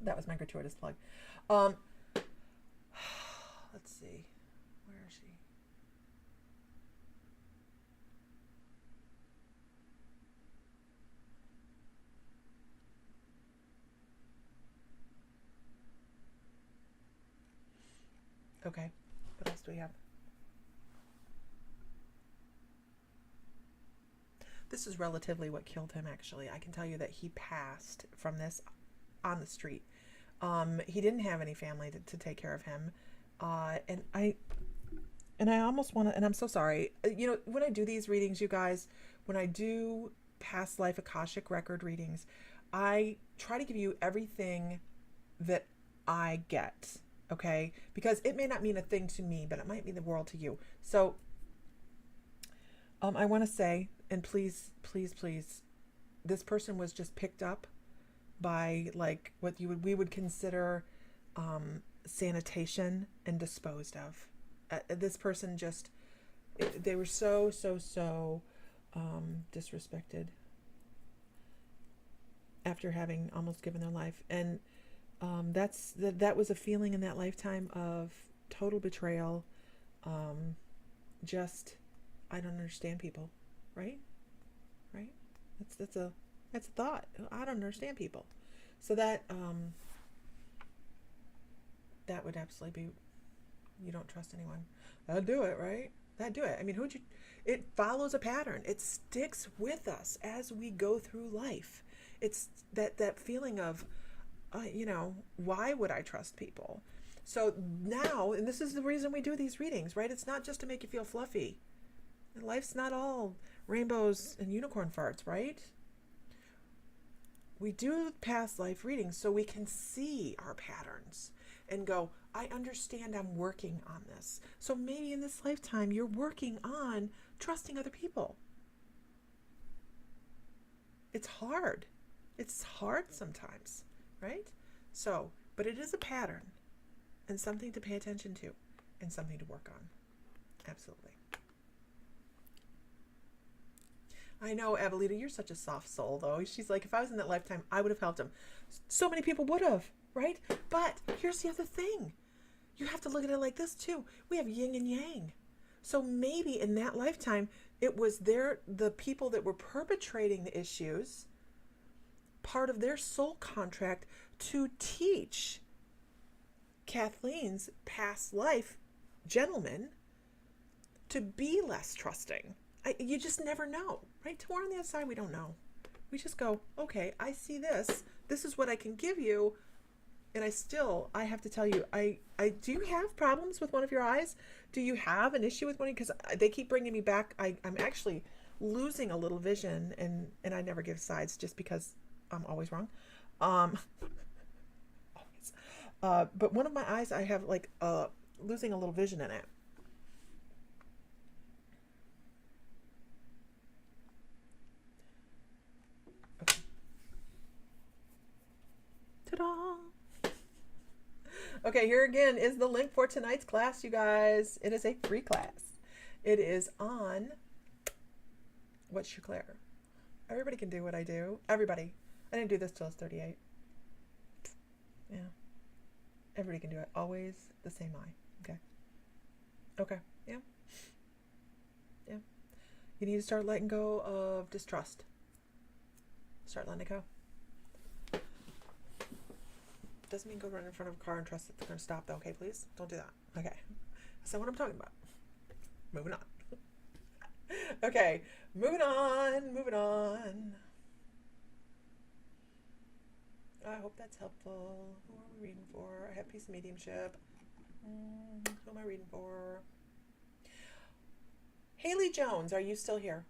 That was my gratuitous plug. Let's see. Where is she? Okay. What else do we have? This is relatively what killed him, actually. I can tell you that he passed from this on the street. He didn't have any family to take care of him. And I almost want to, and I'm so sorry. You know, when I do these readings, you guys, when I do past life Akashic record readings, I try to give you everything that I get. Okay? Because it may not mean a thing to me, but it might mean the world to you. So, I want to say, and please, this person was just picked up by like what we would consider sanitation and disposed of. This person just, they were so disrespected after having almost given their life, and that was a feeling in that lifetime of total betrayal. Just, I don't understand people, right? That's a thought. I don't understand people. So that would absolutely be, you don't trust anyone. That'd do it, right? That'd do it. I mean, it follows a pattern. It sticks with us as we go through life. It's that feeling of, why would I trust people? So now, and this is the reason we do these readings, right? It's not just to make you feel fluffy. Life's not all rainbows and unicorn farts, right? We do past life readings so we can see our patterns and go, I understand I'm working on this. So maybe in this lifetime, you're working on trusting other people. It's hard. It's hard sometimes, right? So, but it is a pattern and something to pay attention to and something to work on. Absolutely. I know, Avelita, you're such a soft soul, though. She's like, if I was in that lifetime, I would have helped him. So many people would have, right? But here's the other thing. You have to look at it like this, too. We have yin and yang. So maybe in that lifetime, it was the people that were perpetrating the issues, part of their soul contract to teach Kathleen's past life gentleman to be less trusting. You just never know, right? Till we're on the other side, we don't know. We just go, okay, I see this. This is what I can give you. And I have to tell you, do you have problems with one of your eyes? Do you have an issue with one? Because they keep bringing me back. I'm actually losing a little vision, and I never give sides just because I'm always wrong. Always. But one of my eyes, I have like losing a little vision in it. Ta-da! Okay, here again is the link for tonight's class, you guys. It is a free class. It is on What's Your Claire? Everybody can do what I do. Everybody. I didn't do this till I was 38. Yeah. Everybody can do it. Always the same eye. Okay. Okay. Yeah. Yeah. You need to start letting go of distrust. Start letting it go. Doesn't mean go run in front of a car and trust that they're going to stop, though. Okay, please? Don't do that. Okay. That's not what I'm talking about. Moving on. Okay. Moving on. Moving on. I hope that's helpful. Who are we reading for? I have Peace and Mediumship. Who am I reading for? Haley Jones, are you still here?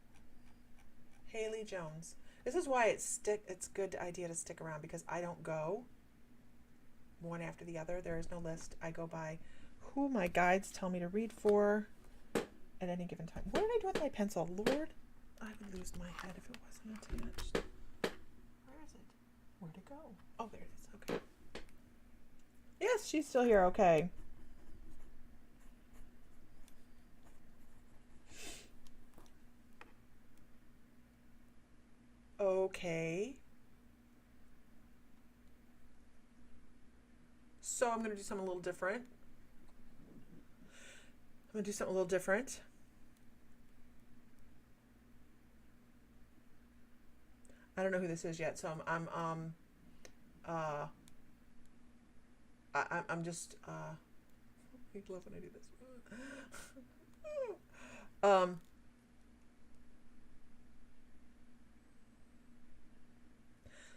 Haley Jones. This is why it's good idea to stick around, because I don't go one after the other. There is no list. I go by who my guides tell me to read for at any given time. What did I do with my pencil? Lord, I would lose my head if it wasn't attached. Where is it? Where'd it go? Oh, there it is. Okay. Yes, she's still here. Okay. Okay. So I'm going to do something a little different. I don't know who this is yet, so I'm just I love when I do this.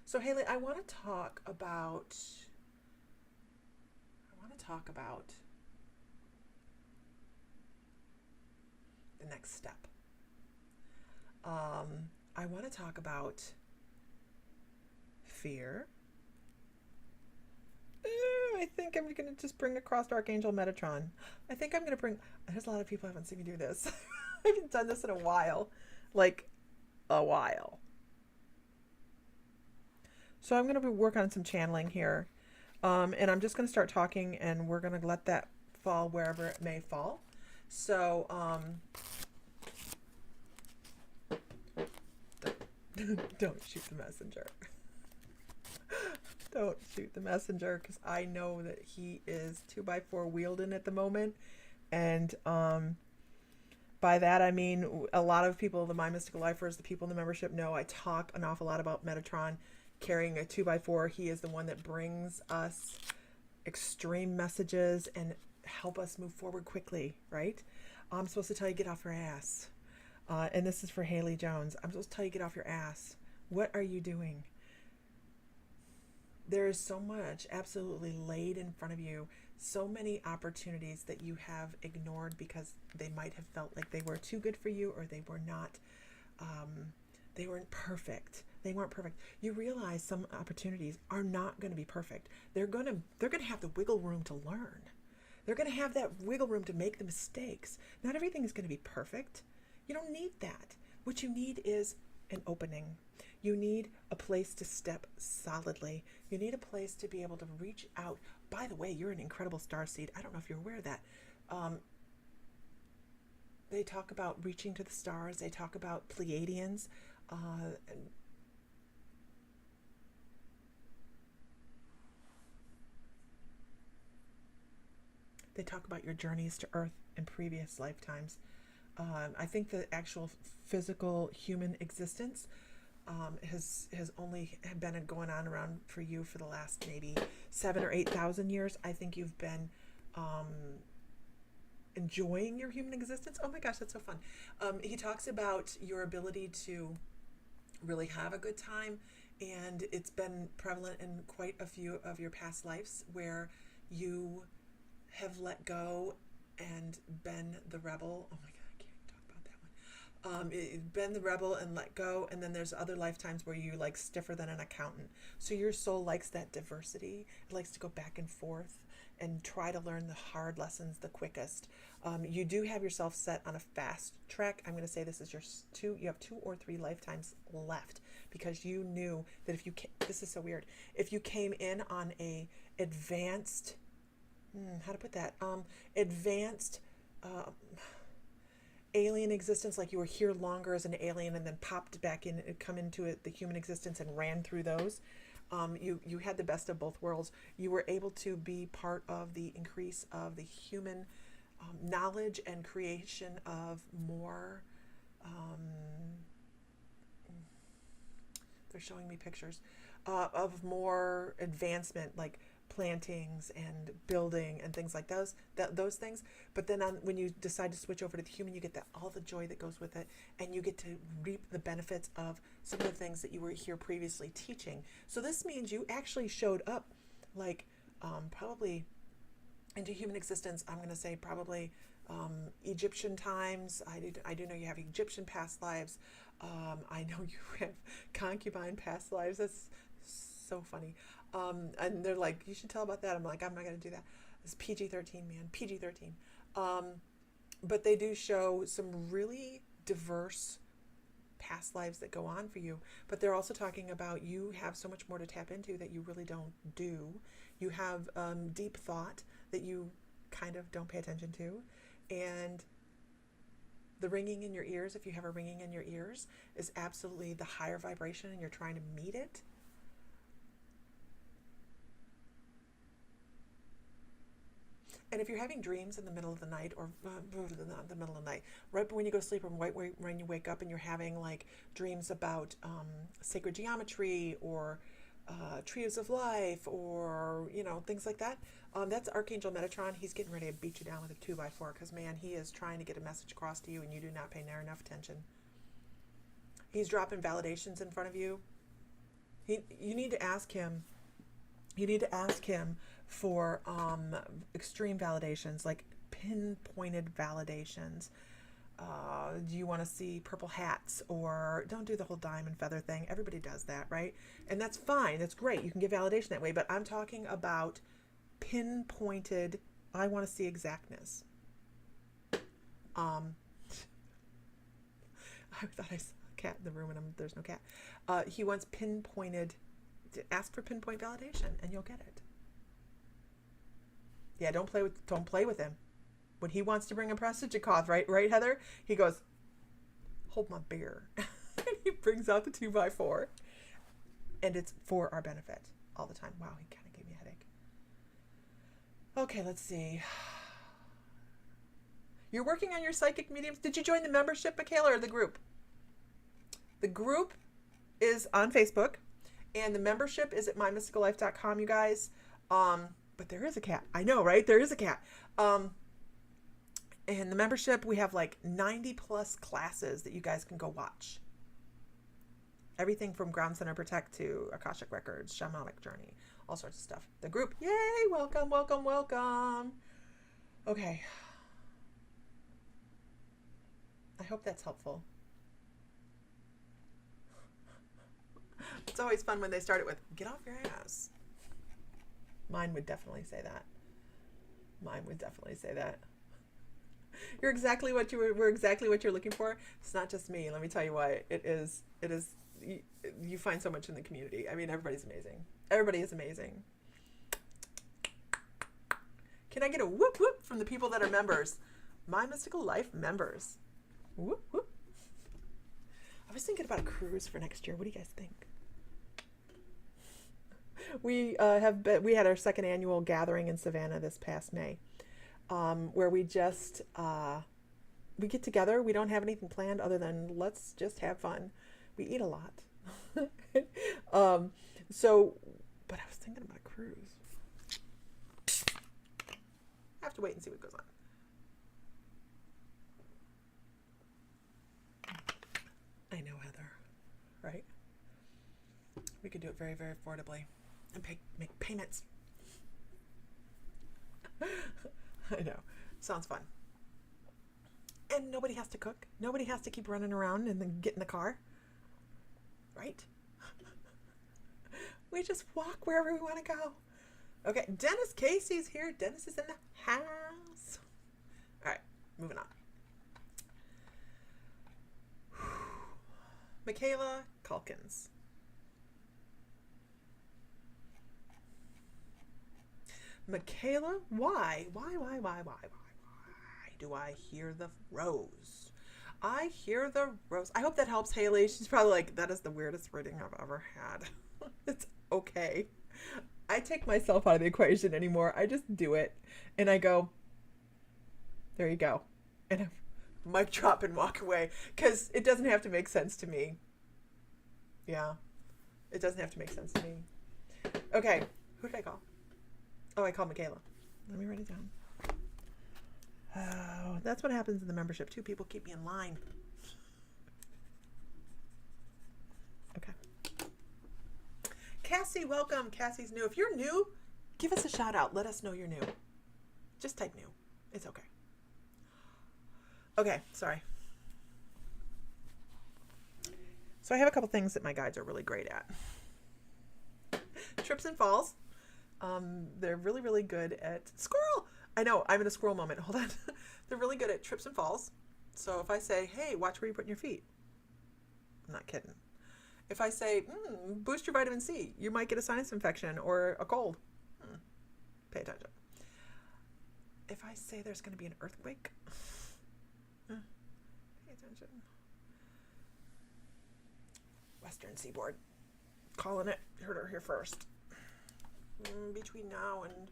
So Haley, I want to talk about the next step. I want to talk about fear. I think I'm going to just bring across Archangel Metatron. There's a lot of people who haven't seen me do this. I haven't done this in a while. So I'm going to work on some channeling here. And I'm just going to start talking, and we're going to let that fall wherever it may fall. So, don't shoot the messenger. Don't shoot the messenger, because I know that he is 2x4 wielding at the moment. And by that I mean a lot of people, the My Mystical Lifers, the people in the membership know I talk an awful lot about Metatron carrying a 2x4. He is the one that brings us extreme messages and help us move forward quickly, right? I'm supposed to tell you, get off your ass. And this is for Haley Jones. I'm supposed to tell you, get off your ass. What are you doing? There is so much absolutely laid in front of you. So many opportunities that you have ignored because they might have felt like they were too good for you, or they were not, they weren't perfect. They weren't perfect. You realize some opportunities are not going to be perfect. They're going to have the wiggle room to learn. They're going to have that wiggle room to make the mistakes. Not everything is going to be perfect. You don't need that. What you need is an opening. You need a place to step solidly. You need a place to be able to reach out. By the way, you're an incredible starseed. I don't know if you're aware of that. They talk about reaching to the stars. They talk about Pleiadians. They talk about your journeys to Earth in previous lifetimes. I think the actual physical human existence has only been going on around for you for the last maybe 7,000 or 8,000 years. I think you've been enjoying your human existence. Oh my gosh, that's so fun. He talks about your ability to really have a good time, and it's been prevalent in quite a few of your past lives where you have let go and been the rebel. Oh my God, I can't even talk about that one. Been the rebel and let go, and then there's other lifetimes where you like stiffer than an accountant. So your soul likes that diversity. It likes to go back and forth and try to learn the hard lessons the quickest. You do have yourself set on a fast track. I'm going to say this is you have 2 or 3 lifetimes left, because you knew that this is so weird, if you came in on a advanced how to put that? Advanced uh, alien existence, like you were here longer as an alien and then popped back in, come into it, the human existence, and ran through those. You had the best of both worlds. You were able to be part of the increase of the human knowledge and creation of more. They're showing me pictures of more advancement, like plantings and building and things like those things. But then when you decide to switch over to the human, you get all the joy that goes with it, and you get to reap the benefits of some of the things that you were here previously teaching. So this means you actually showed up, like probably into human existence. I'm going to say probably Egyptian times. I do know you have Egyptian past lives. I know you have concubine past lives. That's so funny. And they're like, you should tell about that. I'm like, I'm not going to do that. It's PG-13, man. PG-13. But they do show some really diverse past lives that go on for you. But they're also talking about you have so much more to tap into that you really don't do. You have deep thought that you kind of don't pay attention to. And the ringing in your ears, if you have a ringing in your ears, is absolutely the higher vibration and you're trying to meet it. And if you're having dreams in the middle of the night, or the middle of the night, right when you go to sleep, or when you wake up and you're having like dreams about sacred geometry or trees of life, or things like that, that's Archangel Metatron. He's getting ready to beat you down with a 2x4 because, man, he is trying to get a message across to you and you do not pay near enough attention. He's dropping validations in front of you. You need to ask him. You need to ask him for extreme validations, like pinpointed validations. Do you want to see purple hats? Or don't do the whole diamond feather thing. Everybody does that, right? And that's fine. That's great. You can get validation that way. But I'm talking about pinpointed, I want to see exactness. I thought I saw a cat in the room and there's no cat. He wants pinpointed. Ask for pinpoint validation and you'll get it. Yeah, don't play with him. When he wants to bring a Prestigicoth, right, Heather? He goes, hold my beer. And he brings out the 2x4. And it's for our benefit all the time. Wow, he kind of gave me a headache. Okay, let's see. You're working on your psychic mediums. Did you join the membership, Michaela, or the group? The group is on Facebook. And the membership is at mymysticallife.com, you guys. But there is a cat. I know, right? There is a cat. And the membership, we have like 90 plus classes that you guys can go watch. Everything from Ground Center Protect to Akashic Records, Shamanic Journey, all sorts of stuff. The group, yay, welcome, welcome, welcome. Okay. I hope that's helpful. It's always fun when they start it with, get off your ass. Mine would definitely say that. Mine would definitely say that. You're exactly what we're exactly what you're looking for. It's not just me. Let me tell you why. It is, you find so much in the community. I mean, everybody's amazing. Everybody is amazing. Can I get a whoop whoop from the people that are members? My Mystical Life members. Whoop whoop. I was thinking about a cruise for next year. What do you guys think? We had our second annual gathering in Savannah this past May, where we just we get together. We don't have anything planned other than let's just have fun. We eat a lot. But I was thinking about a cruise. I have to wait and see what goes on. I know, Heather, right? We could do it very, very affordably and make payments. I know. Sounds fun. And nobody has to cook. Nobody has to keep running around and then get in the car. Right? We just walk wherever we want to go. Okay, Dennis Casey's here. Dennis is in the house. All right, moving on. Michaela Calkins. Michaela, why? Why do I hear the rose? I hear the rose. I hope that helps Haley. She's probably like, that is the weirdest reading I've ever had. It's okay. I take myself out of the equation anymore. I just do it. And I go, there you go. And I mic drop and walk away. Because it doesn't have to make sense to me. Yeah. It doesn't have to make sense to me. Okay. Who did I call? Oh, I called Michaela. Let me write it down. Oh, that's what happens in the membership. 2 people keep me in line. Okay. Cassie, welcome. Cassie's new. If you're new, give us a shout out. Let us know you're new. Just type new. It's okay. Okay, sorry. So I have a couple things that my guides are really great at. Trips and falls. They're really, really good at squirrel. I know, I'm in a squirrel moment. Hold on. They're really good at trips and falls. So if I say, hey, watch where you're putting your feet. I'm not kidding. If I say, boost your vitamin C, you might get a sinus infection or a cold. Pay attention. If I say there's going to be an earthquake, pay attention. Western Seaboard. Calling it. Heard her here first. Between now and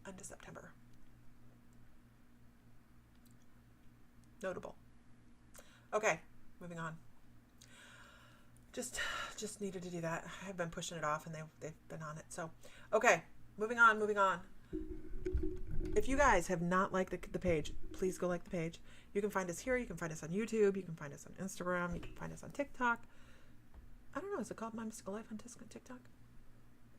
end of September. Notable. Okay, moving on. Just needed to do that. I've been pushing it off and they've been on it. So, okay, moving on. If you guys have not liked the page, please go like the page. You can find us here. You can find us on YouTube. You can find us on Instagram. You can find us on TikTok. I don't know. Is it called My Mystical Life on TikTok?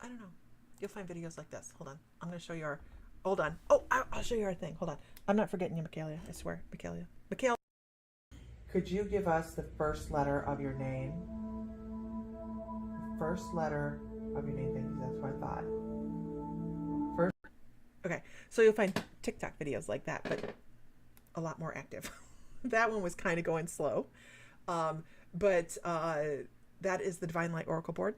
I don't know. You'll find videos like this. Hold on. I'm going to show you our... Hold on. Oh, I'll show you our thing. Hold on. I'm not forgetting you, Michaela. I swear. Michaela. Could you give us the first letter of your name? The first letter of your name. Thank you. That's what I thought. First. Okay. So you'll find TikTok videos like that, but a lot more active. That one was kind of going slow. But that is the Divine Light Oracle board.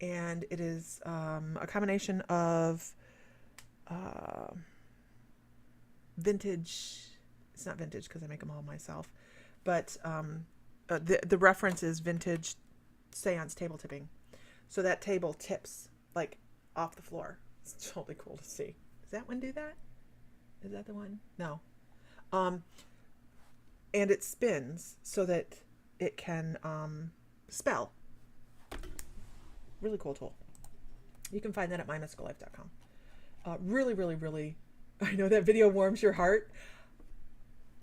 And it is a combination of vintage. It's not vintage because I make them all myself, but the reference is vintage seance table tipping. So that table tips like off the floor. It's totally cool to see. Does that one do that? Is that the one? No. And it spins so that it can spell. Really cool tool. You can find that at mymysticallife.com. Really, I know that video warms your heart.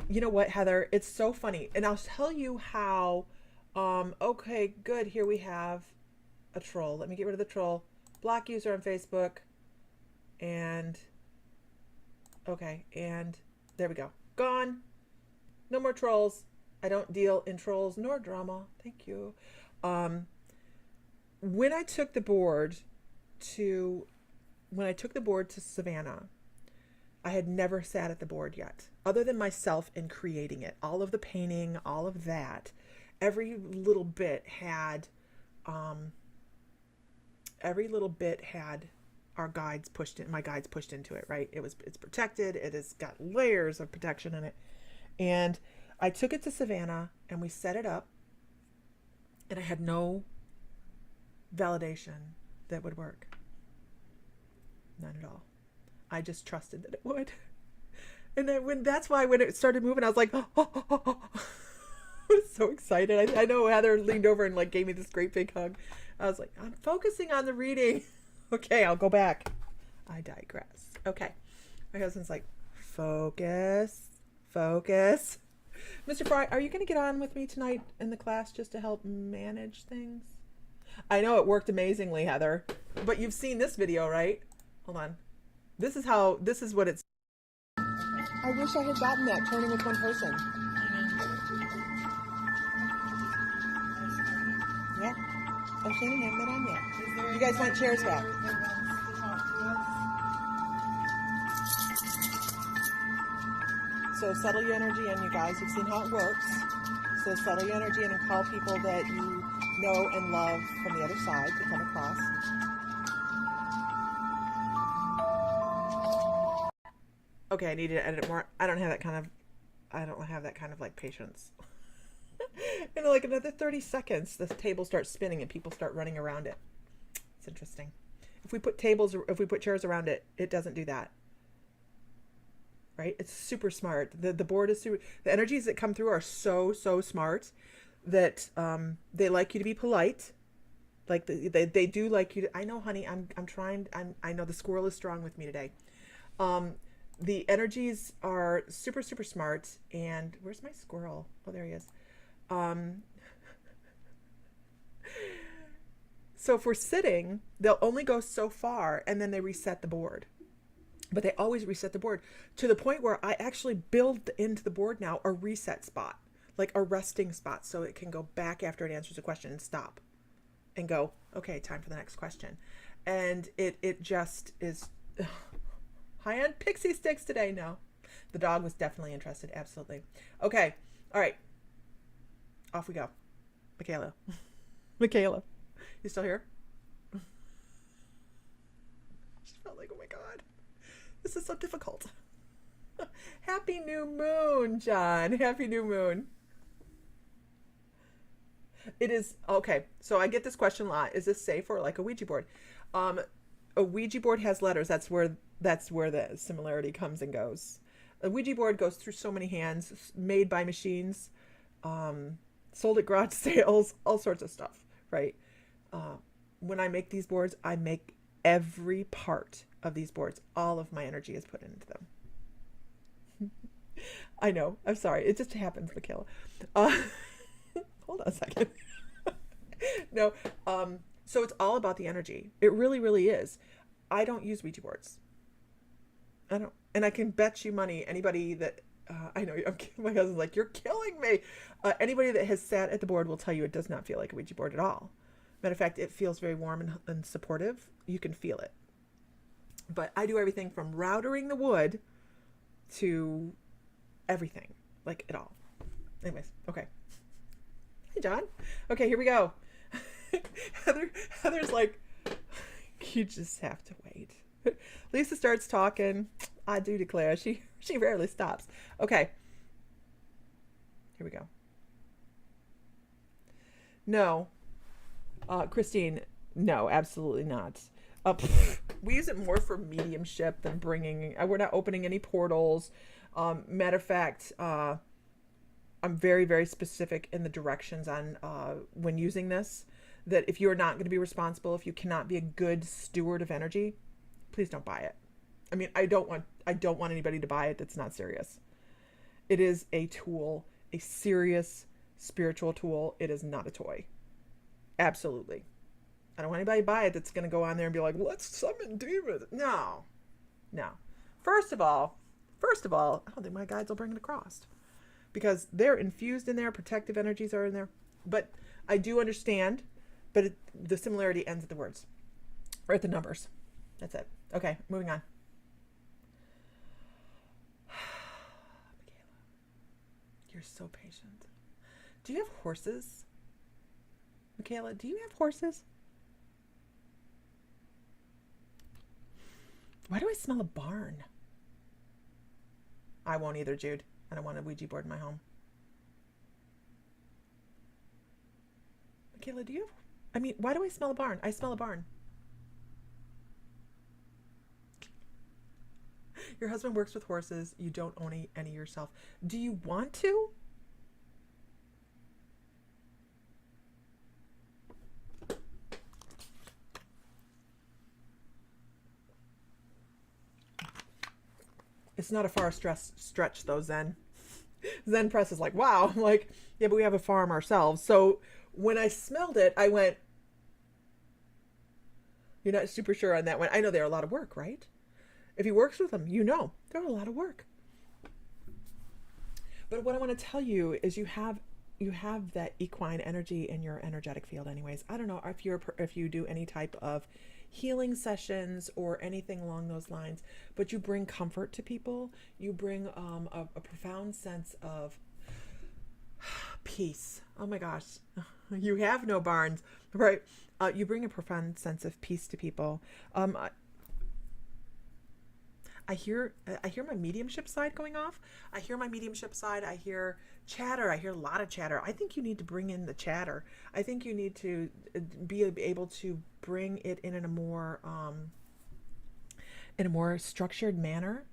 You know what, Heather? It's so funny. And I'll tell you how, okay, good. Here we have a troll. Let me get rid of the troll. Block user on Facebook. And, okay. And there we go. Gone. No more trolls. I don't deal in trolls nor drama. Thank you. When I took the board to Savannah, I had never sat at the board yet, other than myself in creating it. All of the painting, all of that, every little bit had our guides pushed in, my guides pushed into it, right? It's protected. It has got layers of protection in it. And I took it to Savannah and we set it up, and I had no validation that would work. None at all. I just trusted that it would. And then that's why when it started moving, I was like, oh. I was so excited. I know Heather leaned over and like gave me this great big hug. I was like, I'm focusing on the reading. Okay, I'll go back. I digress. Okay. My husband's like, focus. Mr. Fry, are you going to get on with me tonight in the class just to help manage things? I know it worked amazingly, Heather, but you've seen this video, right? Hold on. This is what it's. I wish I had gotten that turning with one person. Yeah. Oh, Shannon hasn't been on yet. You guys want chairs back? So settle your energy in, you guys. You've seen how it works. So settle your energy in and call people that you know and love from the other side to come across. Okay, I need to edit more. I don't have that kind of like patience. In like another 30 seconds, the table starts spinning and people start running around it. It's interesting. If we put chairs around it, it doesn't do that. Right? It's super smart. The board is super. The energies that come through are so smart that they like you to be polite. Like they do like you to. I know, honey. I'm trying. I know the squirrel is strong with me today. The energies are super smart. And where's my squirrel? Oh, there he is. So if we're sitting, they'll only go so far, and then they reset the board. But they always reset the board to the point where I actually build into the board now a reset spot, like a resting spot, so it can go back after it answers a question and stop and go, okay, time for the next question. And it just is high on pixie sticks today. No, the dog was definitely interested. Absolutely. Okay. All right. Off we go. Michaela. Michaela. You still here? She felt like, oh my God, this is so difficult. Happy new moon, John. Happy new moon. It is, okay, so I get this question a lot. Is this safe or like a Ouija board? A Ouija board has letters. That's where the similarity comes and goes. A Ouija board goes through so many hands, made by machines, sold at garage sales, all sorts of stuff, right? When I make these boards, I make every part of these boards. All of my energy is put into them. I know. I'm sorry. It just happens, Michaela. Hold on a second. No. So it's all about the energy. It really is. I don't use Ouija boards. I don't. And I can bet you money, anybody that, I know, my husband's like, you're killing me. Anybody that has sat at the board will tell you it does not feel like a Ouija board at all. Matter of fact, it feels very warm and supportive. You can feel it. But I do everything from routering the wood to everything, like it all. Anyways, okay. Hey, John. Okay, here we go. Heather's like, you just have to wait. Lisa starts talking. I do declare she rarely stops. Okay. Here we go. No. Christine, no, absolutely not. We use it more for mediumship than bringing. We're not opening any portals. Matter of fact, I'm very specific in the directions on when using this. That if you're not going to be responsible, if you cannot be a good steward of energy, please don't buy it. I mean, I don't want anybody to buy it that's not serious. It is a tool, a serious spiritual tool. It is not a toy. Absolutely. I don't want anybody to buy it that's going to go on there and be like, let's summon demons. No. First of all, I don't think my guides will bring it across because they're infused in there. Protective energies are in there. But I do understand, but the similarity ends at the words or at the numbers. That's it. Okay, moving on. Michaela, you're so patient. Do you have horses? Michaela, do you have horses? Why do I smell a barn? I won't either, Jude. I don't want a Ouija board in my home. Michaela, do you have... I mean, why do I smell a barn? I smell a barn. Your husband works with horses. You don't own any yourself. Do you want to? It's not a far stretch though, Zen. Zen Press is like, wow. I'm like, yeah, but we have a farm ourselves. So when I smelled it, I went, you're not super sure on that one. I know they're a lot of work, right? If he works with them, you know, they're a lot of work. But what I want to tell you is you have that equine energy in your energetic field anyways. I don't know if you do any type of healing sessions or anything along those lines, but you bring comfort to people. You bring a profound sense of peace. Oh my gosh. You have no barns, right? You bring a profound sense of peace to people. I hear my mediumship side going off. I hear my mediumship side. I hear chatter. I hear a lot of chatter. I think you need to bring in the chatter. I think you need to be able to bring it in a more structured manner.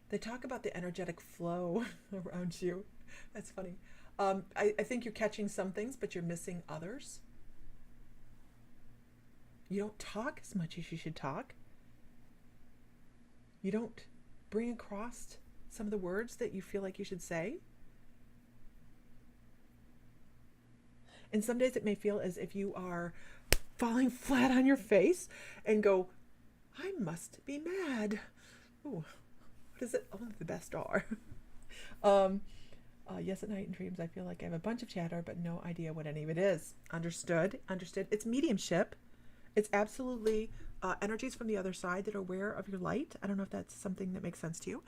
They talk about the energetic flow around you. That's funny. I think you're catching some things, but you're missing others. You don't talk as much as you should talk. You don't bring across some of the words that you feel like you should say. And some days it may feel as if you are falling flat on your face and go, I must be mad. Ooh, what is it? Only the best are. Yes, at night in dreams, I feel like I have a bunch of chatter, but no idea what any of it is. Understood. It's mediumship. It's absolutely energies from the other side that are aware of your light. I don't know if that's something that makes sense to you.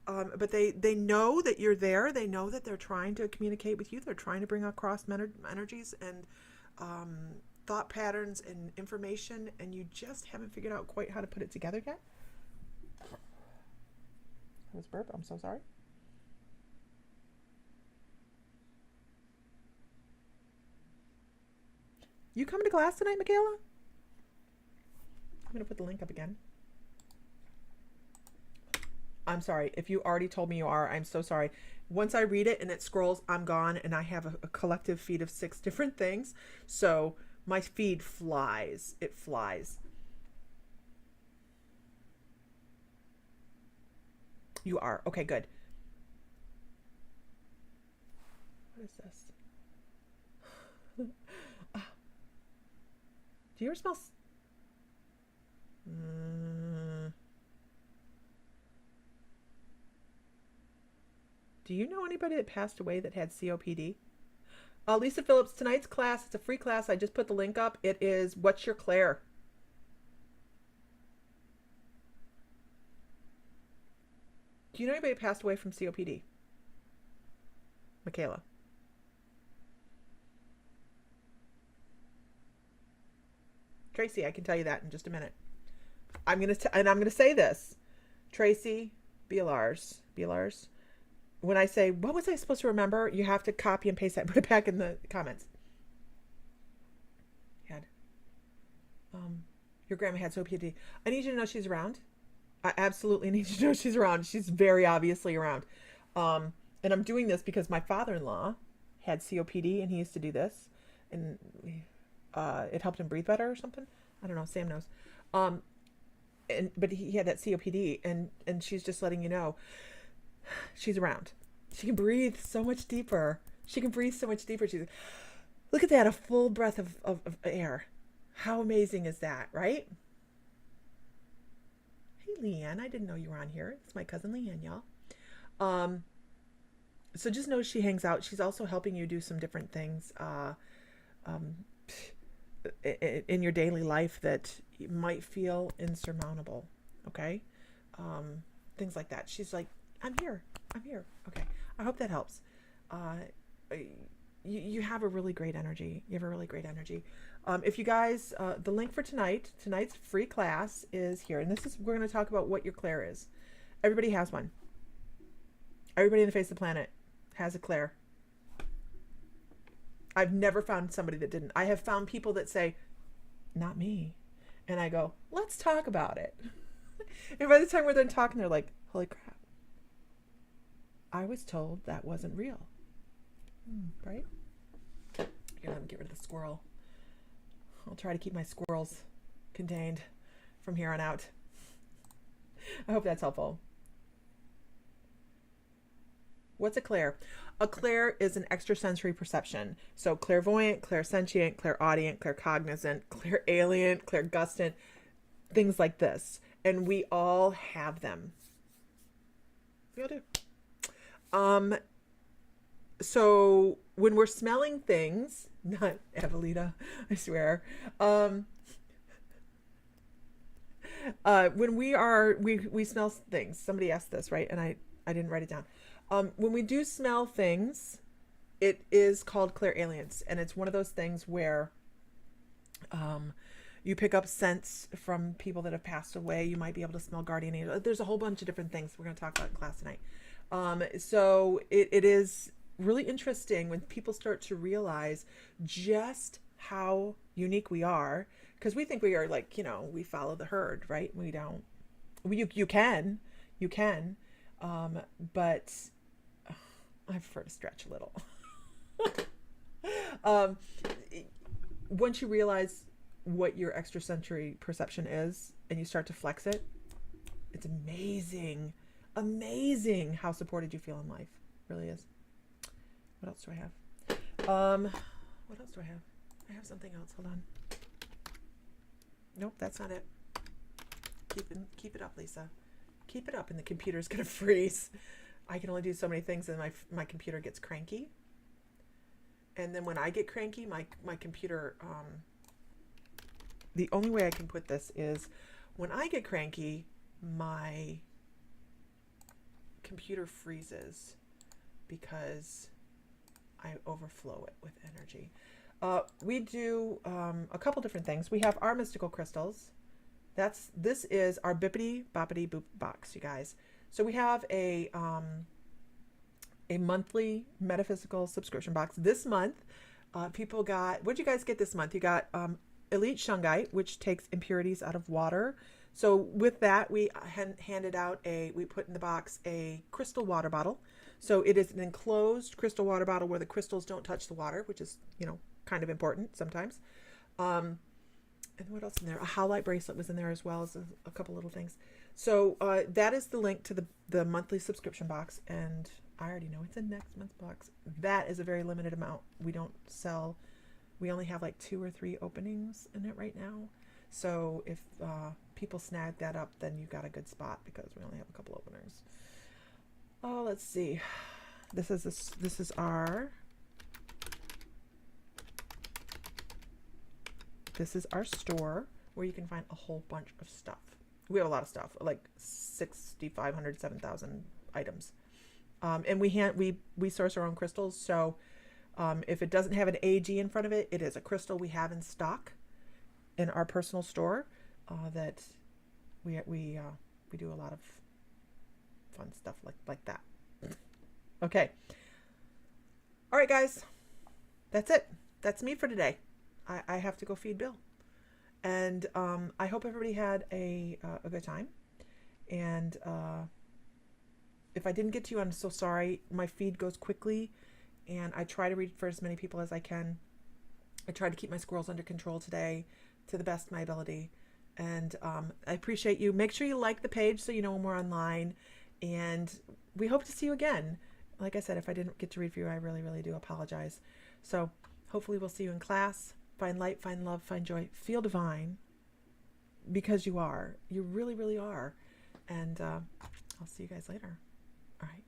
But they know that you're there. They know that they're trying to communicate with you. They're trying to bring across energies and thought patterns and information, and you just haven't figured out quite how to put it together yet. That was burp. I'm so sorry. You coming to class tonight, Michaela? I'm going to put the link up again. I'm sorry. If you already told me you are, I'm so sorry. Once I read it and it scrolls, I'm gone, and I have a collective feed of 6 different things. So my feed flies. It flies. You are. Okay, good. What is this? Do you ever smell... Do you know anybody that passed away that had COPD? Lisa Phillips, tonight's class, it's a free class. I just put the link up. It is What's Your Claire? Do you know anybody that passed away from COPD? Michaela. Tracy, I can tell you that in just a minute. I'm gonna say this. Tracy, BLRs. When I say, what was I supposed to remember? You have to copy and paste that, put it back in the comments. Your grandma had COPD. I need you to know she's around. I absolutely need you to know she's around. She's very obviously around. And I'm doing this because my father-in-law had COPD and he used to do this. And it helped him breathe better or something. I don't know. Sam knows. But he had that COPD, and she's just letting you know she's around. She can breathe so much deeper. She's look at that, a full breath of air. How amazing is that, right? Hey, Leanne, I didn't know you were on here. It's my cousin Leanne, y'all. So just know she hangs out. She's also helping you do some different things in your daily life that might feel insurmountable. Okay? Things like that. She's like, I'm here. Okay. I hope that helps. You have a really great energy. If you guys, the link for tonight's free class is here. And we're going to talk about what your Claire is. Everybody has one. Everybody on the face of the planet has a Claire. I've never found somebody that didn't. I have found people that say, not me. And I go, let's talk about it. And by the time we're done talking, they're like, holy crap. I was told that wasn't real. Right? Here, let me get rid of the squirrel. I'll try to keep my squirrels contained from here on out. I hope that's helpful. What's a Claire? A Claire is an extrasensory perception. So clairvoyant, clairsentient, clairaudient, claircognizant, clairalient, clairgustant, things like this. And we all have them. We all do. So when we're smelling things, not Evelina, I swear. When we smell things, somebody asked this, right? And I didn't write it down. When we do smell things, it is called clairalience, and it's one of those things where You pick up scents from people that have passed away. You might be able to smell guardian angel. There's a whole bunch of different things we're going to talk about in class tonight. So it is really interesting when people start to realize just how unique we are, because we think we are like, we follow the herd, right? We don't. You can, but I prefer to stretch a little. Once you realize what your extrasensory perception is and you start to flex it, it's amazing how supported you feel in life. It really is. What else do I have? What else do I have? I have something else. Hold on. Nope, that's not it. Keep it up, Lisa. Keep it up and the computer's gonna freeze. I can only do so many things and my computer gets cranky. And then when I get cranky, my computer, the only way I can put this is when I get cranky, my computer freezes because I overflow it with energy. We do a couple different things. We have our mystical crystals. This is our bippity boppity boop box, you guys. So we have a monthly metaphysical subscription box. This month, people got, what did you guys get this month? You got Elite Shungite, which takes impurities out of water. So with that, we handed out we put in the box a crystal water bottle. So it is an enclosed crystal water bottle where the crystals don't touch the water, which is, kind of important sometimes. And what else in there? A howlite bracelet was in there as well as a couple little things. So that is the link to the monthly subscription box. And I already know it's in next month's box. That is a very limited amount. We don't sell. We only have like 2 or 3 openings in it right now. So if people snag that up, then you got a good spot because we only have a couple openers. Oh, let's see. This is our store where you can find a whole bunch of stuff. We have a lot of stuff, like 6,500, 7,000 items. And we source our own crystals. So if it doesn't have an AG in front of it, it is a crystal we have in stock in our personal store that we do a lot of fun stuff like that. Okay. All right, guys. That's it. That's me for today. I have to go feed Bill. And I hope everybody had a good time. And if I didn't get to you, I'm so sorry. My feed goes quickly, and I try to read for as many people as I can. I tried to keep my squirrels under control today to the best of my ability. And I appreciate you. Make sure you like the page so you know when we're online. And we hope to see you again. Like I said, if I didn't get to read for you, I really, really do apologize. So hopefully we'll see you in class. Find light, find love, find joy. Feel divine because you are. You really, really are. And I'll see you guys later. All right.